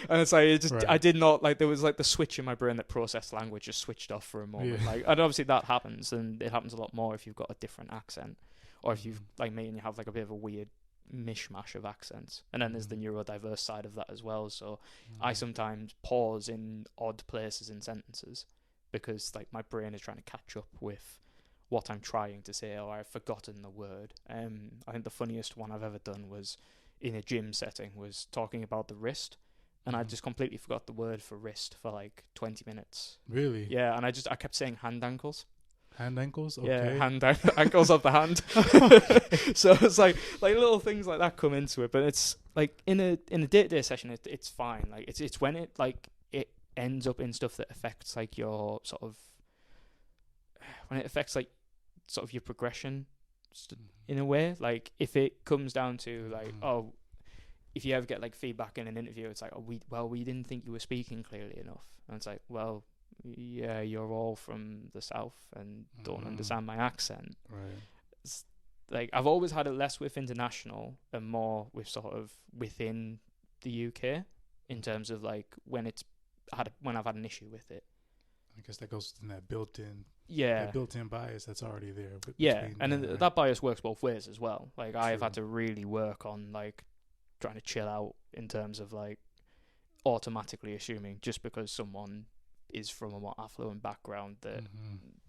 and it's like I did not, like, there was like the switch in my brain that processed language just switched off for a moment. Like, and obviously that happens, and it happens a lot more if you've got a different accent, or if you've like me and you have like a bit of a weird mishmash of accents. And then there's the neurodiverse side of that as well. So I sometimes pause in odd places in sentences because like my brain is trying to catch up with what I'm trying to say, or I've forgotten the word. I think the funniest one I've ever done was in a gym setting, was talking about the wrist, and I just completely forgot the word for wrist for like 20 minutes. Really? Yeah, and I kept saying hand ankles. Hand ankles? Okay. Yeah, ankles of the hand. So it's like little things like that come into it, but it's like in a day-to-day session, it's fine. Like it's when it like it ends up in stuff that affects like your sort of, when it affects like sort of your progression in a way. Like if it comes down to like, oh, if you ever get like feedback in an interview, it's like, oh, we didn't think you were speaking clearly enough, and it's like, well, yeah, you're all from the south and don't understand my accent. Right. It's like I've always had it less with international and more with sort of within the UK in terms of like when I've had an issue with it. I guess that goes in that built-in bias that's already there. And then that bias works both ways as well. Like I've had to really work on like trying to chill out in terms of like automatically assuming just because someone is from a more affluent background that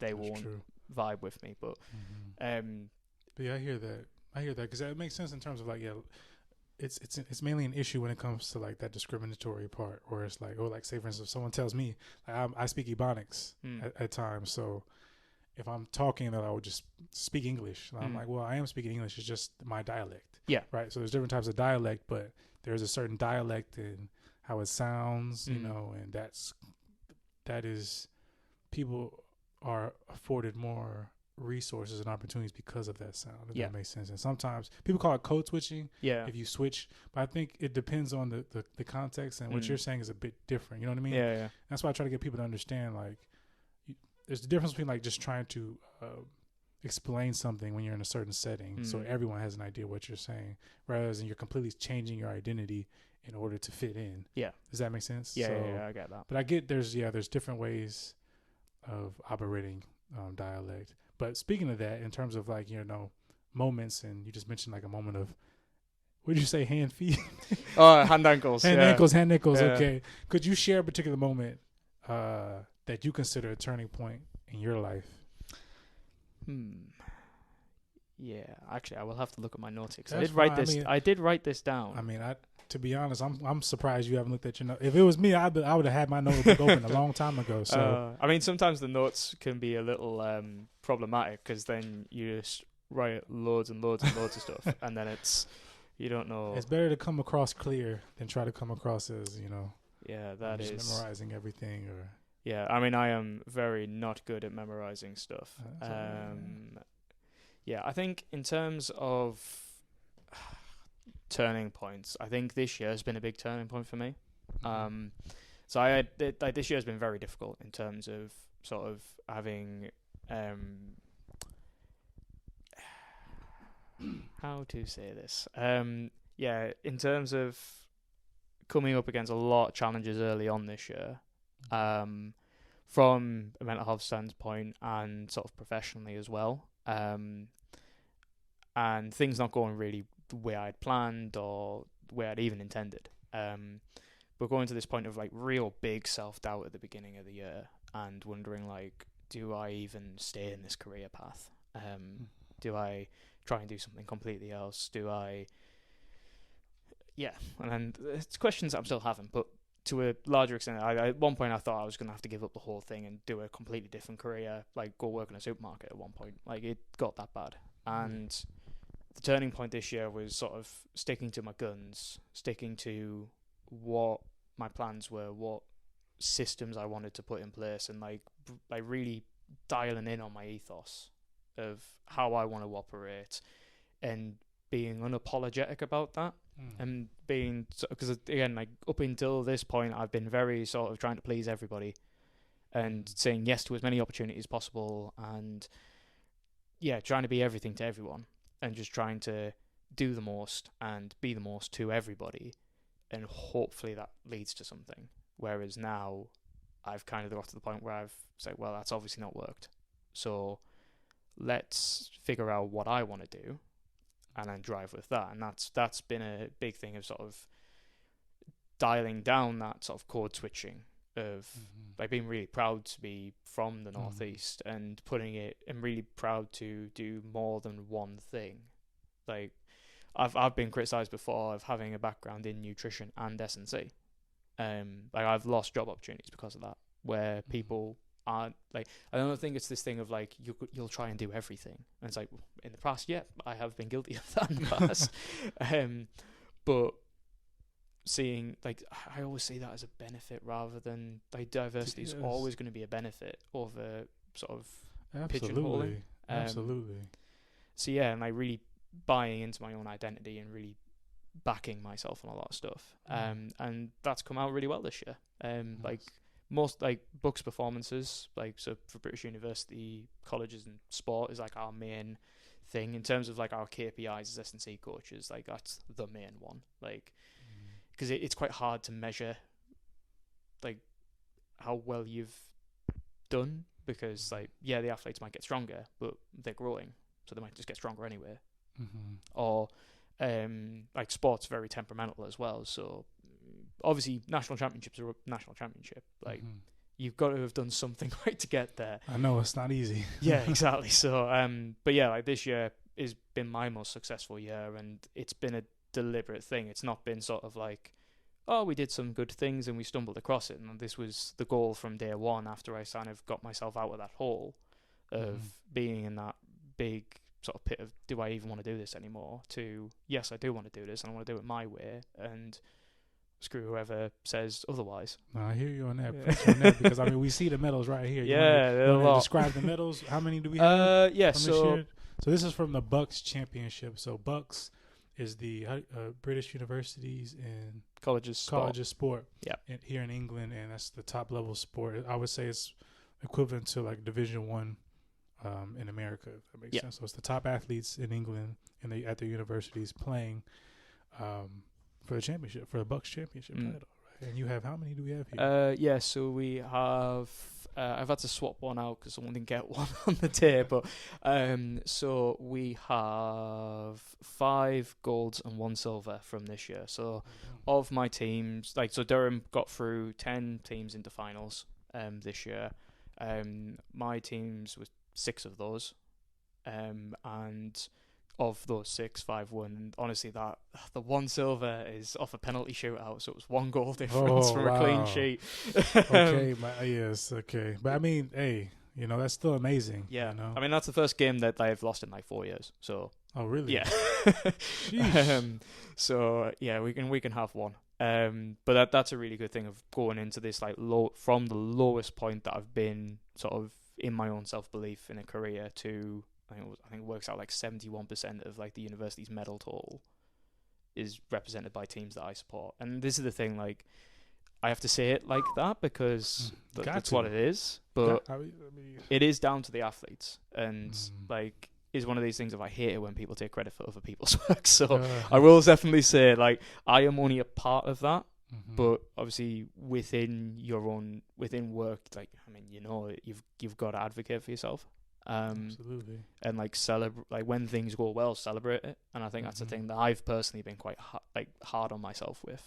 they won't vibe with me. But yeah, I hear that because that makes sense in terms of like, it's mainly an issue when it comes to like that discriminatory part, where it's like, oh, like say for instance, if someone tells me like, I speak Ebonics at times, so if I'm talking that I would just speak English, I'm like, well, I am speaking English, it's just my dialect. Yeah. Right. So there's different types of dialect, but there's a certain dialect in how it sounds, you know, and that is, people are afforded more resources and opportunities because of that sound, if Yeah. that makes sense. And sometimes people call it code switching Yeah. if you switch, but I think it depends on the context, and what you're saying is a bit different. You know what I mean? Yeah. Yeah. That's why I try to get people to understand, like, there's a difference between like just trying to explain something when you're in a certain setting so everyone has an idea what you're saying, rather than you're completely changing your identity in order to fit in. Yeah. Does that make sense? Yeah. So, Yeah, I get that. but I get there's different ways of operating dialect. But speaking of that, in terms of like, moments, and you just mentioned like a moment of, what did you say, hand, feet? Oh, hand ankles. hand ankles. Yeah. Okay. Could you share a particular moment that you consider a turning point in your life? Yeah, actually, I will have to look at my notes because I That's did write fine. this. I did write this down. I mean, to be honest, I'm surprised you haven't looked at your notes. If it was me, I would have had my notebook open a long time ago. So I mean, sometimes the notes can be a little problematic because then you just write loads and loads and loads of stuff, and then you don't know. It's better to come across clear than try to come across as Yeah, that is just memorizing everything or. Yeah, I mean, I am very not good at memorizing stuff. Yeah, I think in terms of turning points, I think this year has been a big turning point for me. So this year has been very difficult in terms of sort of having how to say this. Yeah, in terms of coming up against a lot of challenges early on this year. From a mental health standpoint and sort of professionally as well. And things not going really the way I'd planned or the way I'd even intended. But going to this point of like real big self-doubt at the beginning of the year and wondering like, do I even stay in this career path? Do I try and do something completely else? Yeah, and then it's questions that I'm still having, but to a larger extent, at one point I thought I was going to have to give up the whole thing and do a completely different career, like go work in a supermarket at one point. Like it got that bad. And the turning point this year was sort of sticking to my guns, sticking to what my plans were, what systems I wanted to put in place, and like really dialing in on my ethos of how I want to operate and being unapologetic about that. And being, because again, like up until this point, I've been very sort of trying to please everybody and saying yes to as many opportunities as possible, and yeah, trying to be everything to everyone and just trying to do the most and be the most to everybody, and hopefully that leads to something. Whereas now I've kind of got to the point where I've said, well, that's obviously not worked, so let's figure out what I want to do and then drive with that. And that's been a big thing of sort of dialing down that sort of code switching of like being really proud to be from the Northeast and putting it, and really proud to do more than one thing. Like I've been criticized before of having a background in nutrition and S&C. Like I've lost job opportunities because of that, where people aren't like, I don't think it's this thing of like you'll try and do everything, and it's like in the past, yeah, I have been guilty of that in the past. But seeing, like, I always see that as a benefit rather than like diversity is always going to be a benefit over sort of pigeonholing. Absolutely. So yeah, and like really buying into my own identity and really backing myself on a lot of stuff. And that's come out really well this year. Like most like books performances, like so for British University colleges and sport is like our main thing in terms of like our KPIs as S&C coaches. Like that's the main one. Like because it's quite hard to measure like how well you've done, because like yeah, the athletes might get stronger, but they're growing, so they might just get stronger anyway. Or like sports very temperamental as well, so obviously national championships are a national championship, like you've got to have done something right to get there. I know it's not easy. Yeah, exactly. So but yeah, like this year has been my most successful year, and it's been a deliberate thing. It's not been sort of like, oh, we did some good things and we stumbled across it, and this was the goal from day one after I kind of got myself out of that hole of being in that big sort of pit of, do I even want to do this anymore, to yes, I do want to do this and I want to do it my way, and screw whoever says otherwise. No, I hear you on that. Yeah. Preach on that, because I mean we see the medals right here. Yeah, you wanna describe the medals? How many do we have? Yeah, from this year? So this is from the Bucks Championship. So Bucks is the British universities and colleges of sport. Yeah. Here in England, and that's the top level sport. I would say it's equivalent to like Division One in America. If that makes sense. So it's the top athletes in England and they at their universities playing for the championship, for the Bucks Championship title. Right? And you have, how many do we have here? So we have. I've had to swap one out because someone didn't get one on the day, but so we have 5 golds and 1 silver from this year. So of my teams, like, so Durham got through 10 teams into finals this year. My teams was 6 of those, and of those 6, 5 won. And honestly, that the 1 silver is off a penalty shootout, so it was 1 goal difference from a clean sheet. Okay, yes, okay, but I mean, hey, you know, that's still amazing. Yeah, you know? I mean, that's the first game that they've lost in like 4 years. So oh really? Yeah. Sheesh. So yeah, we can have one. But that's a really good thing of going into this like from the lowest point that I've been sort of in my own self-belief in a career to I think it works out like 71% of like the university's medal total is represented by teams that I support. And this is the thing, like, I have to say it like that because that's what it is. But it is down to the athletes, and like, is one of these things of I hate it when people take credit for other people's work. So I will definitely say, like, I am only a part of that. But obviously within work, like, I mean, you know, you've got to advocate for yourself. Absolutely. And like celebrate, like when things go well, celebrate it. And I think that's the thing that I've personally been quite hard on myself with,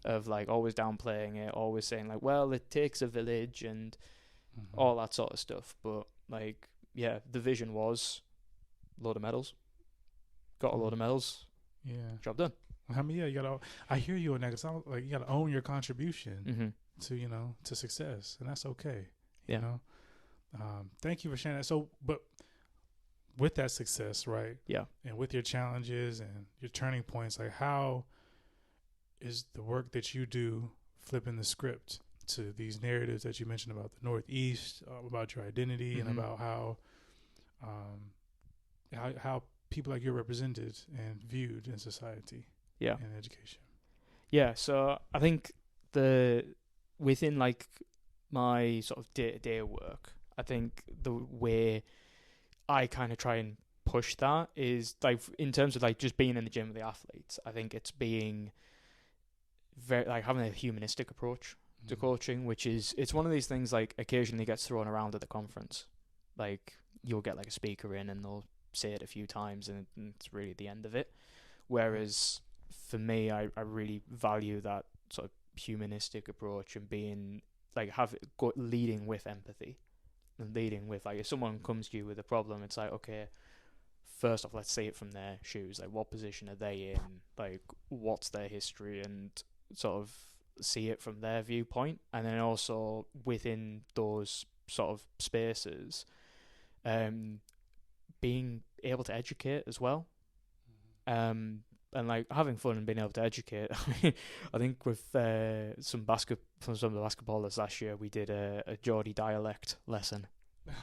of like always downplaying it, always saying like, well, it takes a village and all that sort of stuff. But like, yeah, the vision was load of medals, got a load of medals. Yeah, job done. I mean, yeah, you gotta. I hear you on that. 'Cause like, you gotta own your contribution to to success, and that's okay. You know. Thank you for sharing that. So, but with that success, right? Yeah. And with your challenges and your turning points, like, how is the work that you do flipping the script to these narratives that you mentioned about the Northeast, about your identity, and about how people like you are represented and viewed in society? Yeah. And education. Yeah. So I think within like my sort of day-to-day work, I think the way I kind of try and push that is like in terms of like just being in the gym with the athletes. I think it's being very like having a humanistic approach to coaching, which is it's one of these things like occasionally gets thrown around at the conference. Like you'll get like a speaker in and they'll say it a few times and it's really the end of it. Whereas for me, I really value that sort of humanistic approach and being like leading with empathy. And leading with, like, if someone comes to you with a problem, it's like, okay, first off, let's see it from their shoes. Like, what position are they in? Like, what's their history? And sort of see it from their viewpoint. And then also within those sort of spaces, being able to educate as well. And like having fun and being able to educate. I mean, I think with some of the basketballers last year, we did a Geordie dialect lesson.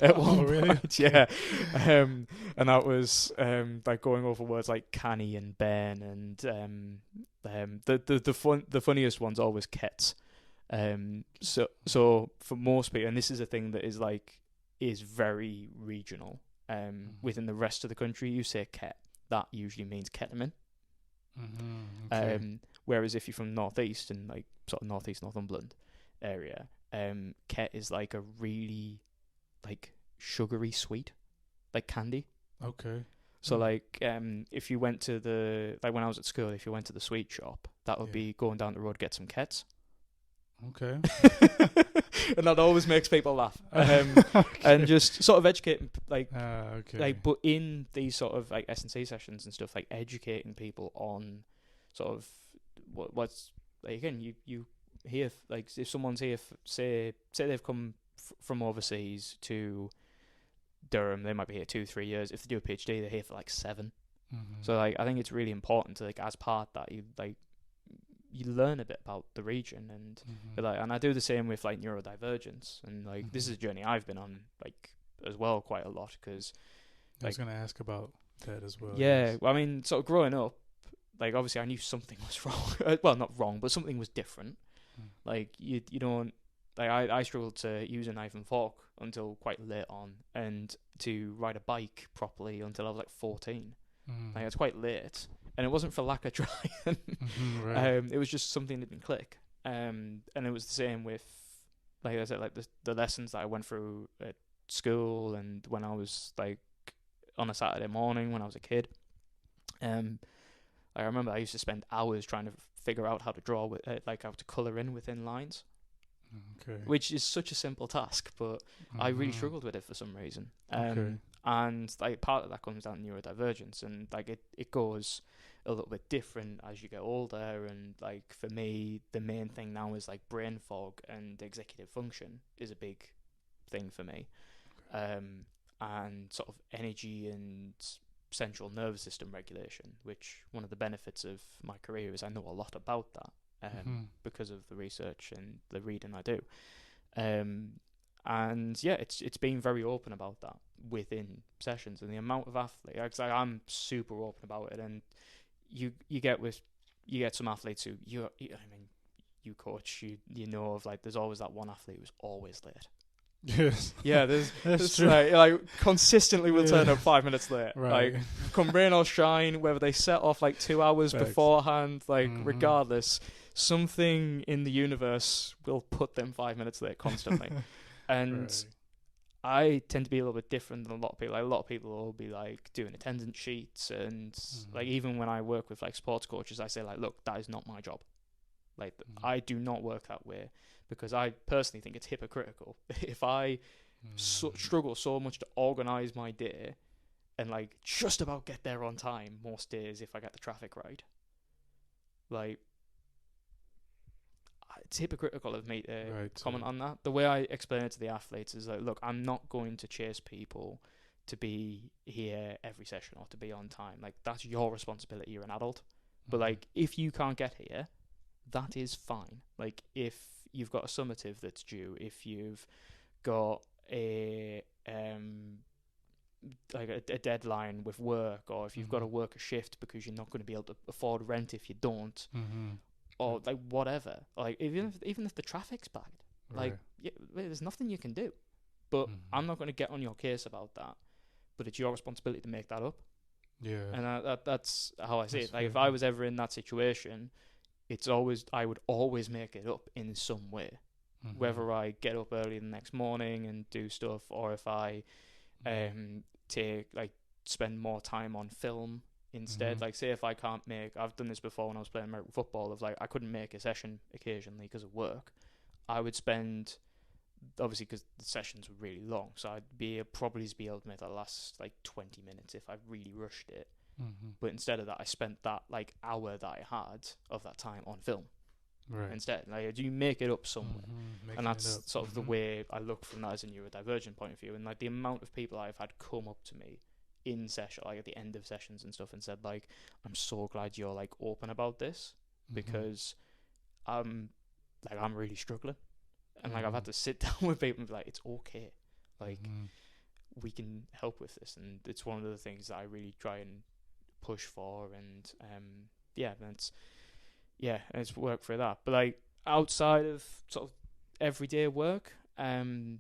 Really? Point, yeah. And that was like going over words like canny and ben, and the funniest one's always kets. So for most people, and this is a thing that is very regional. Within the rest of the country, you say ket. That usually means ketamine. Okay. Whereas if you're from northeast and like sort of northeast Northumberland area, ket is like a really like sugary sweet, like candy. Okay. So like if you went to when I was at school, if you went to the sweet shop, that would be going down the road, get some kets. Okay. And that always makes people laugh. And just sort of educating, like, but in these sort of like S&C sessions and stuff, like educating people on sort of what's like, again, you hear like if someone's here, say they've come from overseas to Durham, they might be here 2-3 years. If they do a PhD, they're here for like 7. So like I think it's really important to like as part that you like you learn a bit about the region, and like, and I do the same with like neurodivergence, and like this is a journey I've been on like as well quite a lot, because I was going to ask about that as well. Yeah, yes. well, I mean, sort of growing up, like obviously I knew something was wrong. Well, not wrong, but something was different. Like you don't, like I struggled to use a knife and fork until quite late on, and to ride a bike properly until I was like 14. Like it's quite late, and it wasn't for lack of trying. Right. It was just something that didn't click. And it was the same with, like I said, like the lessons that I went through at school, and when I was like on a Saturday morning when I was a kid. I remember I used to spend hours trying to figure out how to draw with, like how to color in within lines. Okay. Which is such a simple task, but I really struggled with it for some reason. Okay. And like part of that comes down to neurodivergence, and like it goes a little bit different as you get older. And like for me, the main thing now is like brain fog, and executive function is a big thing for me. And sort of energy and central nervous system regulation, which one of the benefits of my career is I know a lot about that. Because of the research and the reading I do. And yeah, it's being very open about that within sessions, and the amount of athletes. Like, I'm super open about it, and you get some athletes who you coach, you know of, like there's always that one athlete who's always late. Yes. Yeah, there's true. like consistently will turn up 5 minutes late. Right. Like come rain or shine, whether they set off like 2 hours Facts. beforehand, like regardless, something in the universe will put them 5 minutes late constantly. And Right. I tend to be a little bit different than a lot of people. Like a lot of people will be like doing attendance sheets, and like even when I work with like sports coaches, I say like, look, that is not my job. Like I do not work that way, because I personally think it's hypocritical. If I struggle so much to organise my day and like just about get there on time most days if I get the traffic right, like it's hypocritical of me to comment on that. The way I explain it to the athletes is like, look, I'm not going to chase people to be here every session or to be on time. Like that's your responsibility. You're an adult. But like if you can't get here, that is fine. Like if you've got a summative that's due, if you've got a deadline with work, or if you've got to work a shift because you're not going to be able to afford rent if you don't, or like whatever. Like even if the traffic's bad, like there's nothing you can do. But I'm not going to get on your case about that. But it's your responsibility to make that up. Yeah. And that's how I see it. Like if I was ever in that situation, I would always make it up in some way. Whether I get up early the next morning and do stuff, or if I spend more time on film instead. Like say if I can't I've done this before when I was playing American football, of like I couldn't make a session occasionally because of work. I would spend, obviously because the sessions were really long, so I'd probably be able to make that last like 20 minutes if I really rushed it. But instead of that, I spent that like hour that I had of that time on film. Instead, like you make it up somewhere, and that's sort of the way I look from that as a neurodivergent point of view. And like the amount of people I've had come up to me in session, like at the end of sessions and stuff, and said like, "I'm so glad you're like open about this, because I'm really struggling." And like I've had to sit down with people and be like, "It's okay, like we can help with this." And it's one of the things that I really try and push for, and it's work for that. But like outside of sort of everyday work, like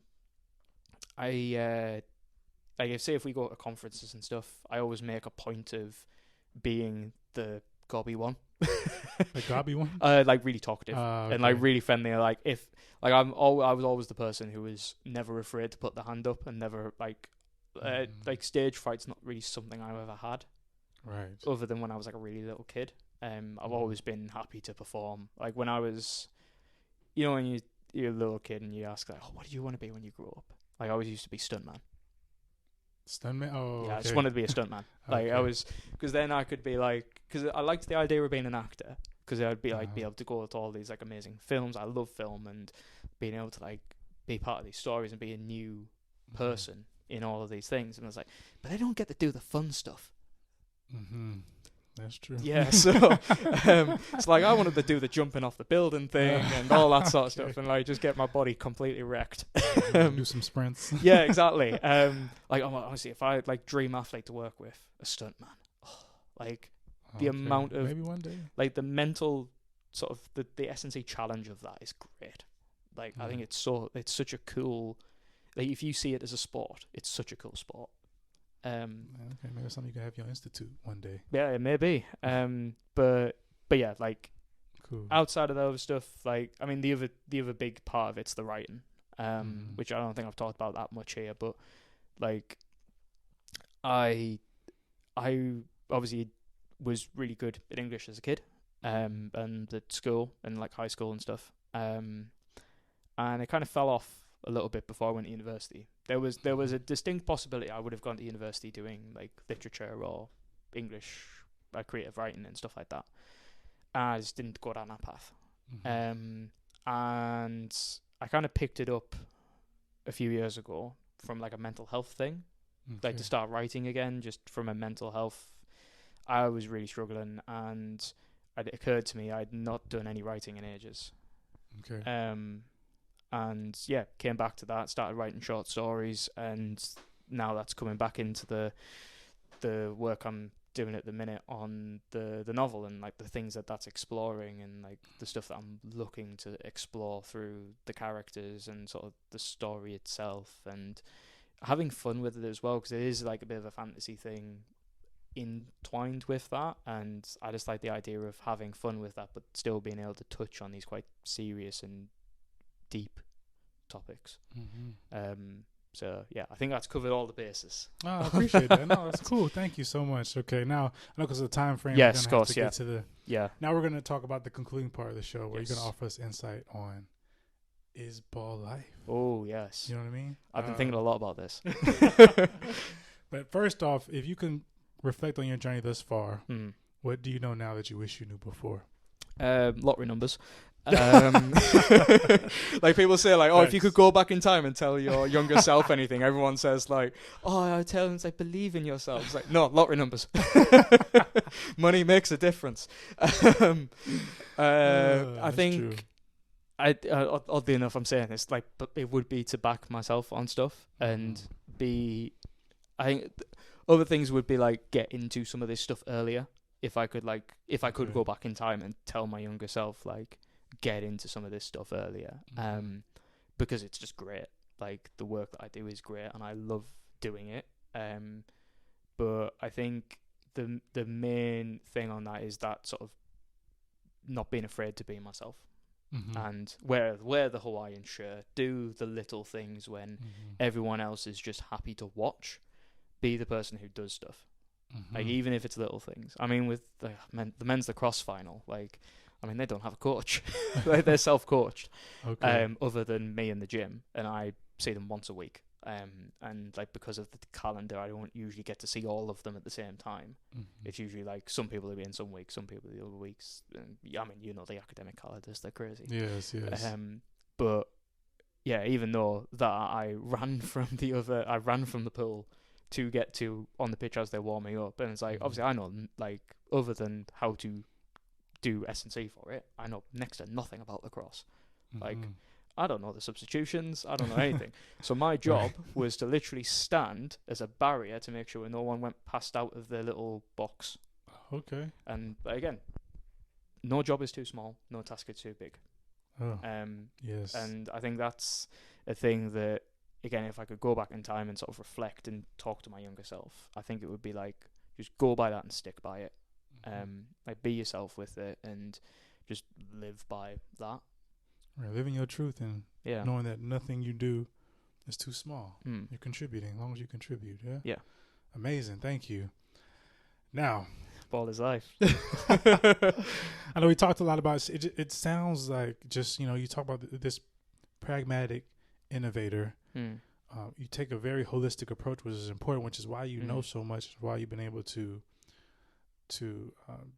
say if we go to conferences and stuff, I always make a point of being the gobby one. The gobby one? Like really talkative and like really friendly. Like if like I was always the person who was never afraid to put the hand up, and never like stage fright's not really something I've ever had. Right. Other than when I was like a really little kid. I've always been happy to perform. Like when I was, when you're a little kid and you ask like, oh, what do you want to be when you grow up? Like I always used to be stuntman. Stuntman? Oh, yeah, I just wanted to be a stuntman. Like I was, because then I could be like, because I liked the idea of being an actor, because I'd be like be able to go to all these like amazing films. I love film, and being able to like be part of these stories and be a new person in all of these things. And I was like, but I don't get to do the fun stuff. That's true. Yeah, so it's like I wanted to do the jumping off the building thing and all that sort of stuff, and like just get my body completely wrecked. Do some sprints. Yeah, exactly. Like honestly, if I like dream athlete to work with, a stuntman, like the amount of maybe one day, like the mental sort of the S&C challenge of that is great. Like I think it's such a cool. Like if you see it as a sport, it's such a cool sport. Okay, maybe something you can have your institute one day. Yeah, it may be. But yeah, like cool. Outside of the other stuff, like I mean, the other big part of it's the writing, which I don't think I've talked about that much here. But like, I obviously was really good at English as a kid, and at school and like high school and stuff. And it kind of fell off a little bit before I went to university. There was a distinct possibility I would have gone to university doing like literature or English, creative writing and stuff like that. I just didn't go down that path. And I kind of picked it up a few years ago from like a mental health thing, like to start writing again, just from a mental health. I was really struggling, and it occurred to me I'd not done any writing in ages. And yeah, came back to that, started writing short stories, and now that's coming back into the work I'm doing at the minute on the novel and like the things that's exploring and like the stuff that I'm looking to explore through the characters and sort of the story itself, and having fun with it as well, because it is like a bit of a fantasy thing entwined with that, and I just like the idea of having fun with that but still being able to touch on these quite serious and deep topics. So yeah, I think that's covered all the bases. Oh, I appreciate that. No, that's cool. Thank you so much. Okay, now I know because of the time frame. Yes, of course. Get to now we're going to talk about the concluding part of the show where you're going to offer us insight on is ball life. Oh yes. You know what I mean? I've been thinking a lot about this. But first off, if you can reflect on your journey thus far, what do you know now that you wish you knew before? Lottery numbers. Like people say, like, if you could go back in time and tell your younger self anything, everyone says like, I tell them, like, believe in yourself. It's like, no, lottery numbers. Money makes a difference. I think oddly enough, I'm saying this, like, but it would be to back myself on stuff and I think other things would be like get into some of this stuff earlier. If I could go back in time and tell my younger self, like, get into some of this stuff earlier, because it's just great. Like, the work that I do is great and I love doing it. But I think the main thing on that is that sort of not being afraid to be myself, and wear the Hawaiian shirt, do the little things when everyone else is just happy to watch. Be the person who does stuff. Like, even if it's little things. I mean, with the men's lacrosse final, like, I mean, they don't have a coach. Like, they're self-coached, other than me in the gym, and I see them once a week. And like, because of the calendar, I don't usually get to see all of them at the same time. It's usually like some people will be in some weeks, some people the other weeks. And, I mean, you know, the academic calendars, they're crazy. Yes. But yeah, even though that I ran from the pool to get to on the pitch as they're warming up, and it's like, obviously I know, like, other than how to do S&C for it, I know next to nothing about lacrosse. Like, I don't know the substitutions, I don't know anything. So my job was to literally stand as a barrier to make sure no one went passed out of their little box. And again, no job is too small, no task is too big. Yes. And I think that's a thing that, again, if I could go back in time and sort of reflect and talk to my younger self, I think it would be like, just go by that and stick by it. Like, be yourself with it and just live by that. Right, living your truth and knowing that nothing you do is too small. You're contributing as long as you contribute. Yeah. Amazing. Thank you. Now, ball is life. I know we talked a lot about it. It sounds like just, you know, you talk about this pragmatic innovator. You take a very holistic approach, which is important, which is why you know so much, why you've been able to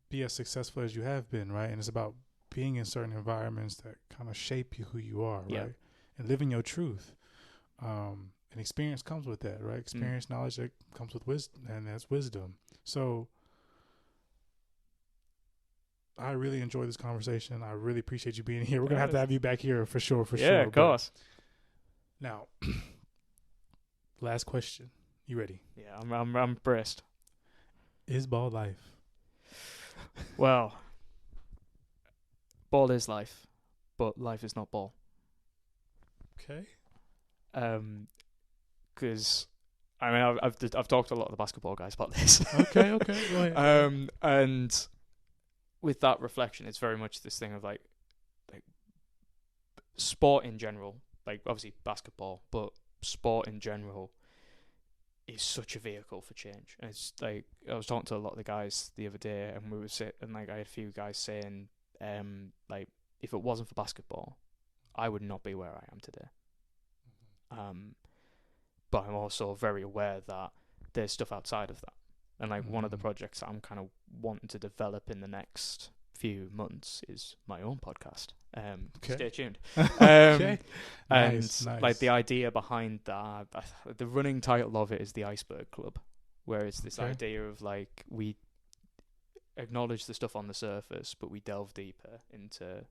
be as successful as you have been, right? And it's about being in certain environments that kind of shape you who you are, right? And living your truth. And experience comes with that, right? Experience, knowledge that comes with wisdom, and that's wisdom. So I really enjoyed this conversation. I really appreciate you being here. We're gonna have to have you back here for sure. Yeah, of course. Now, last question. You ready? Yeah, I'm braced. Is ball life? Well, ball is life, but life is not ball. Okay. Because I mean, I've talked to a lot of the basketball guys about this. Okay, go ahead. And with that reflection, it's very much this thing of like sport in general, like obviously basketball, but sport in general is such a vehicle for change. And it's like I was talking to a lot of the guys the other day, and I had a few guys saying, like if it wasn't for basketball, I would not be where I am today. But I'm also very aware that there's stuff outside of that. And like one of the projects that I'm kind of wanting to develop in the next few months is my own podcast. Stay tuned. Okay. And Nice. like the idea behind that, the running title of it is the Iceberg Club, where it's this idea of like we acknowledge the stuff on the surface, but we delve deeper into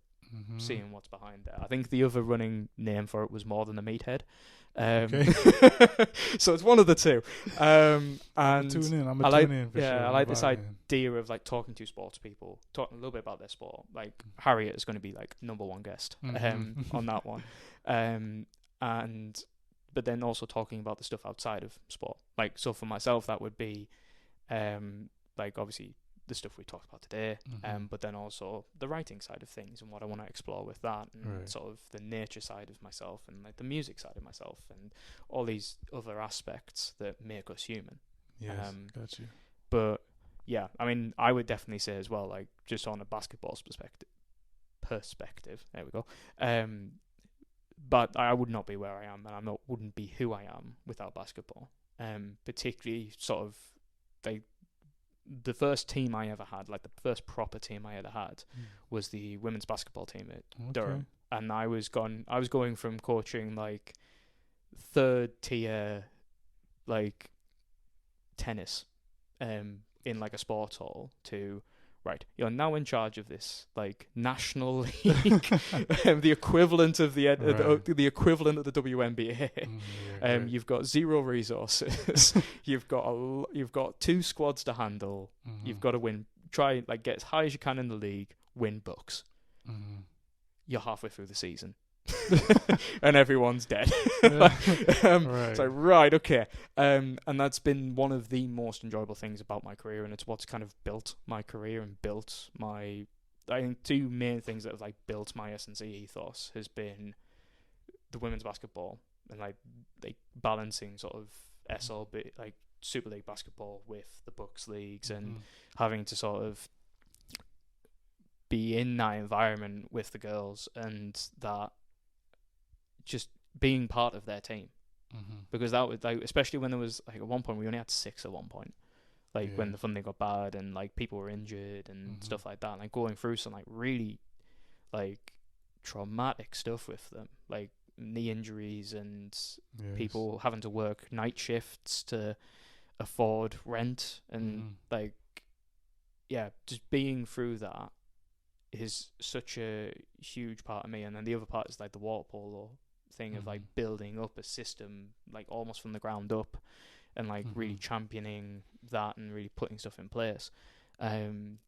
seeing what's behind there. I think the other running name for it was More Than a Meathead. So it's one of the two. And I'm tune in for sure. I like this idea of like talking to sports people, talking a little bit about their sport. Like Harriet is going to be like #1 guest on that one. But then also talking about the stuff outside of sport. Like so for myself that would be like obviously the stuff we talked about today, but then also the writing side of things and what I want to explore with that, and sort of the nature side of myself and like the music side of myself and all these other aspects that make us human. Yes, got you. But yeah, I mean, I would definitely say as well, like just on a basketball perspective, there we go. But I would not be where I am, and wouldn't be who I am without basketball. Particularly sort of like the first team I ever had, like the first proper team I ever had, was the women's basketball team at Durham, and I was going from coaching like third tier, like tennis, in like a sports hall to right, you're now in charge of this like national league, the equivalent of the equivalent of the WNBA. You've got zero resources. you've got 2 squads to handle. You've got to win. Try like get as high as you can in the league. Win bucks. You're halfway through the season. And everyone's dead. So right, okay. And that's been one of the most enjoyable things about my career, and it's what's kind of built my career and built my, I think 2 main things that have like built my S&C ethos has been the women's basketball and like balancing sort of SLB, like Super League basketball with the Bucks leagues, and having to sort of be in that environment with the girls, and that just being part of their team, because that was like, especially when there was like at one point we only had 6 at one point, like when the funding got bad and like people were injured and stuff like that, like going through some like really like traumatic stuff with them, like knee injuries and people having to work night shifts to afford rent, and like just being through that is such a huge part of me. And then the other part is like the water polo thing of like building up a system like almost from the ground up, and like really championing that and really putting stuff in place. And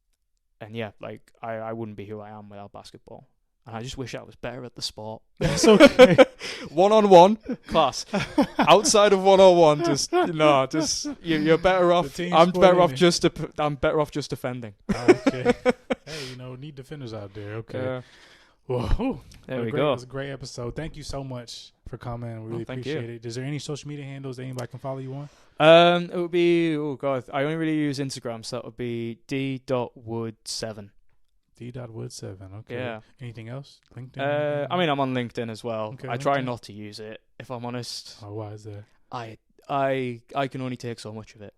yeah, like I wouldn't be who I am without basketball, and I just wish I was better at the sport. That's okay. One-on-one class. Outside of one-on-one, you're better off. I'm better off just defending. Okay. Hey, need defenders out there. Okay. Whoa. There we go. It was a great episode. Thank you so much for coming. We really appreciate it. Is there any social media handles that anybody can follow you on? It would be, I only really use Instagram, so that would be d.wood7. d.wood7. Okay. Yeah. Anything else? LinkedIn? I mean, I'm on LinkedIn as well. Okay, I try not to use it, if I'm honest. Oh, why is that? I can only take so much of it.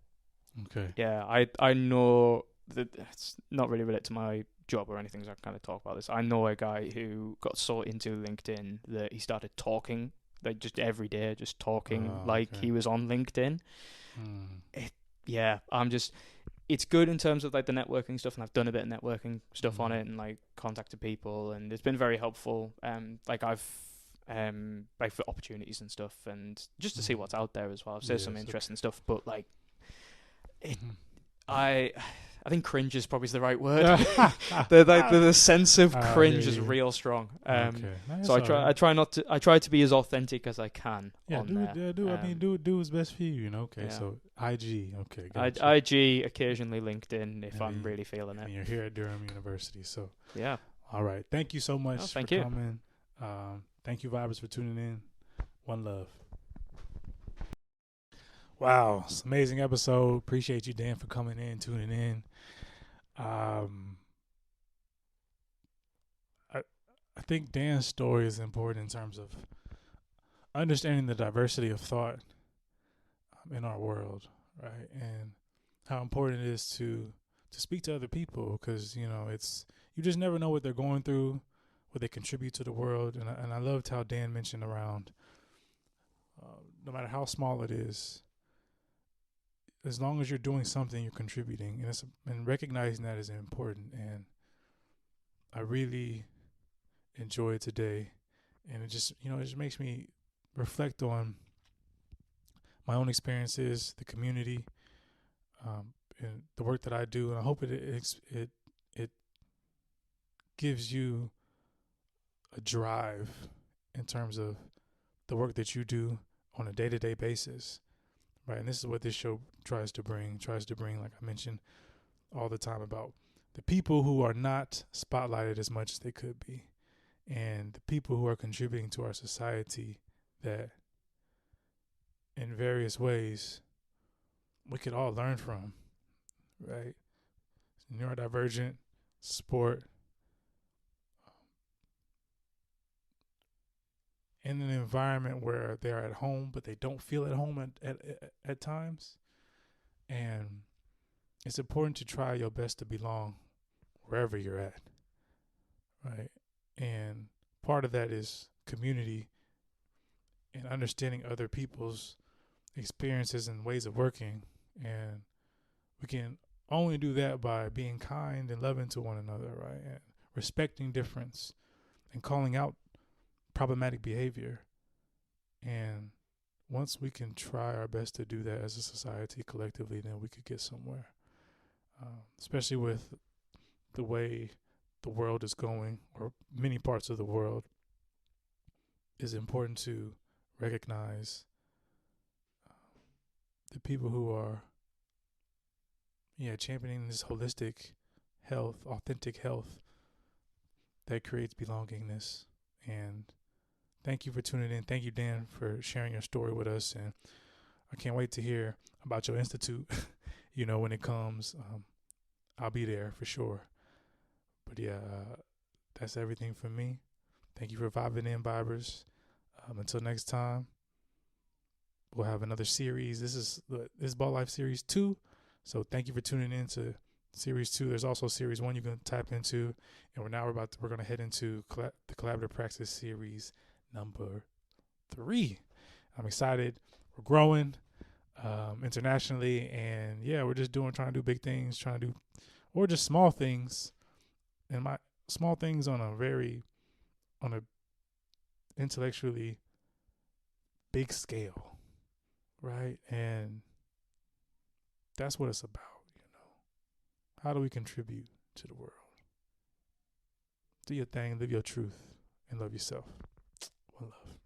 Okay. Yeah, I know that it's not really related to my job or anything, so I can kind of talk about this. I know a guy who got so into LinkedIn that he started talking, like just every day, just talking he was on LinkedIn. it's good in terms of like the networking stuff, and I've done a bit of networking stuff on it, and like contacted people, and it's been very helpful. Like I've like for opportunities and stuff, and just to see what's out there as well. There's some interesting stuff, but like I think cringe is probably the right word. the sense of cringe is real strong. So I try to be as authentic as I can. Yeah, do what's best for you. Okay, so IG. Okay, gotcha. IG, occasionally LinkedIn if I'm really feeling it. And you're here at Durham University, so yeah. All right, thank you so much for coming. Thank you, Vibers, for tuning in. One love. Wow, it's an amazing episode. Appreciate you, Dan, for coming in, tuning in. I think Dan's story is important in terms of understanding the diversity of thought in our world, right? And how important it is to speak to other people, because you just never know what they're going through, what they contribute to the world. And I loved how Dan mentioned around no matter how small it is, as long as you're doing something, you're contributing, and recognizing that is important. And I really enjoyed today, and it just makes me reflect on my own experiences, the community, and the work that I do. And I hope it gives you a drive in terms of the work that you do on a day-to-day basis. Right, and this is what this show tries to bring, like I mentioned all the time, about the people who are not spotlighted as much as they could be, and the people who are contributing to our society that in various ways we could all learn from, right? Neurodivergent, sport, in an environment where they're at home, but they don't feel at home at times. And it's important to try your best to belong wherever you're at, right? And part of that is community and understanding other people's experiences and ways of working. And we can only do that by being kind and loving to one another, right? And respecting difference and calling out problematic behavior. And once we can try our best to do that as a society collectively, then we could get somewhere. Especially with the way the world is going, or many parts of the world, it's important to recognize the people who are championing this holistic health, authentic health that creates belongingness. And thank you for tuning in. Thank you, Dan, for sharing your story with us. And I can't wait to hear about your institute. When it comes, I'll be there for sure. But that's everything from me. Thank you for vibing in, vibers. Until next time, we'll have another series. This is Ball Life Series 2. So thank you for tuning in to Series 2. There's also Series 1 you can tap into. And we're going to head into the Collaborative Praxis Series number 3. I'm excited. We're growing internationally, and we're just trying to do big things, or just small things, and my small things on a intellectually big scale, right? And that's what it's about. How do we contribute to the world? Do your thing, live your truth, and love yourself. One love.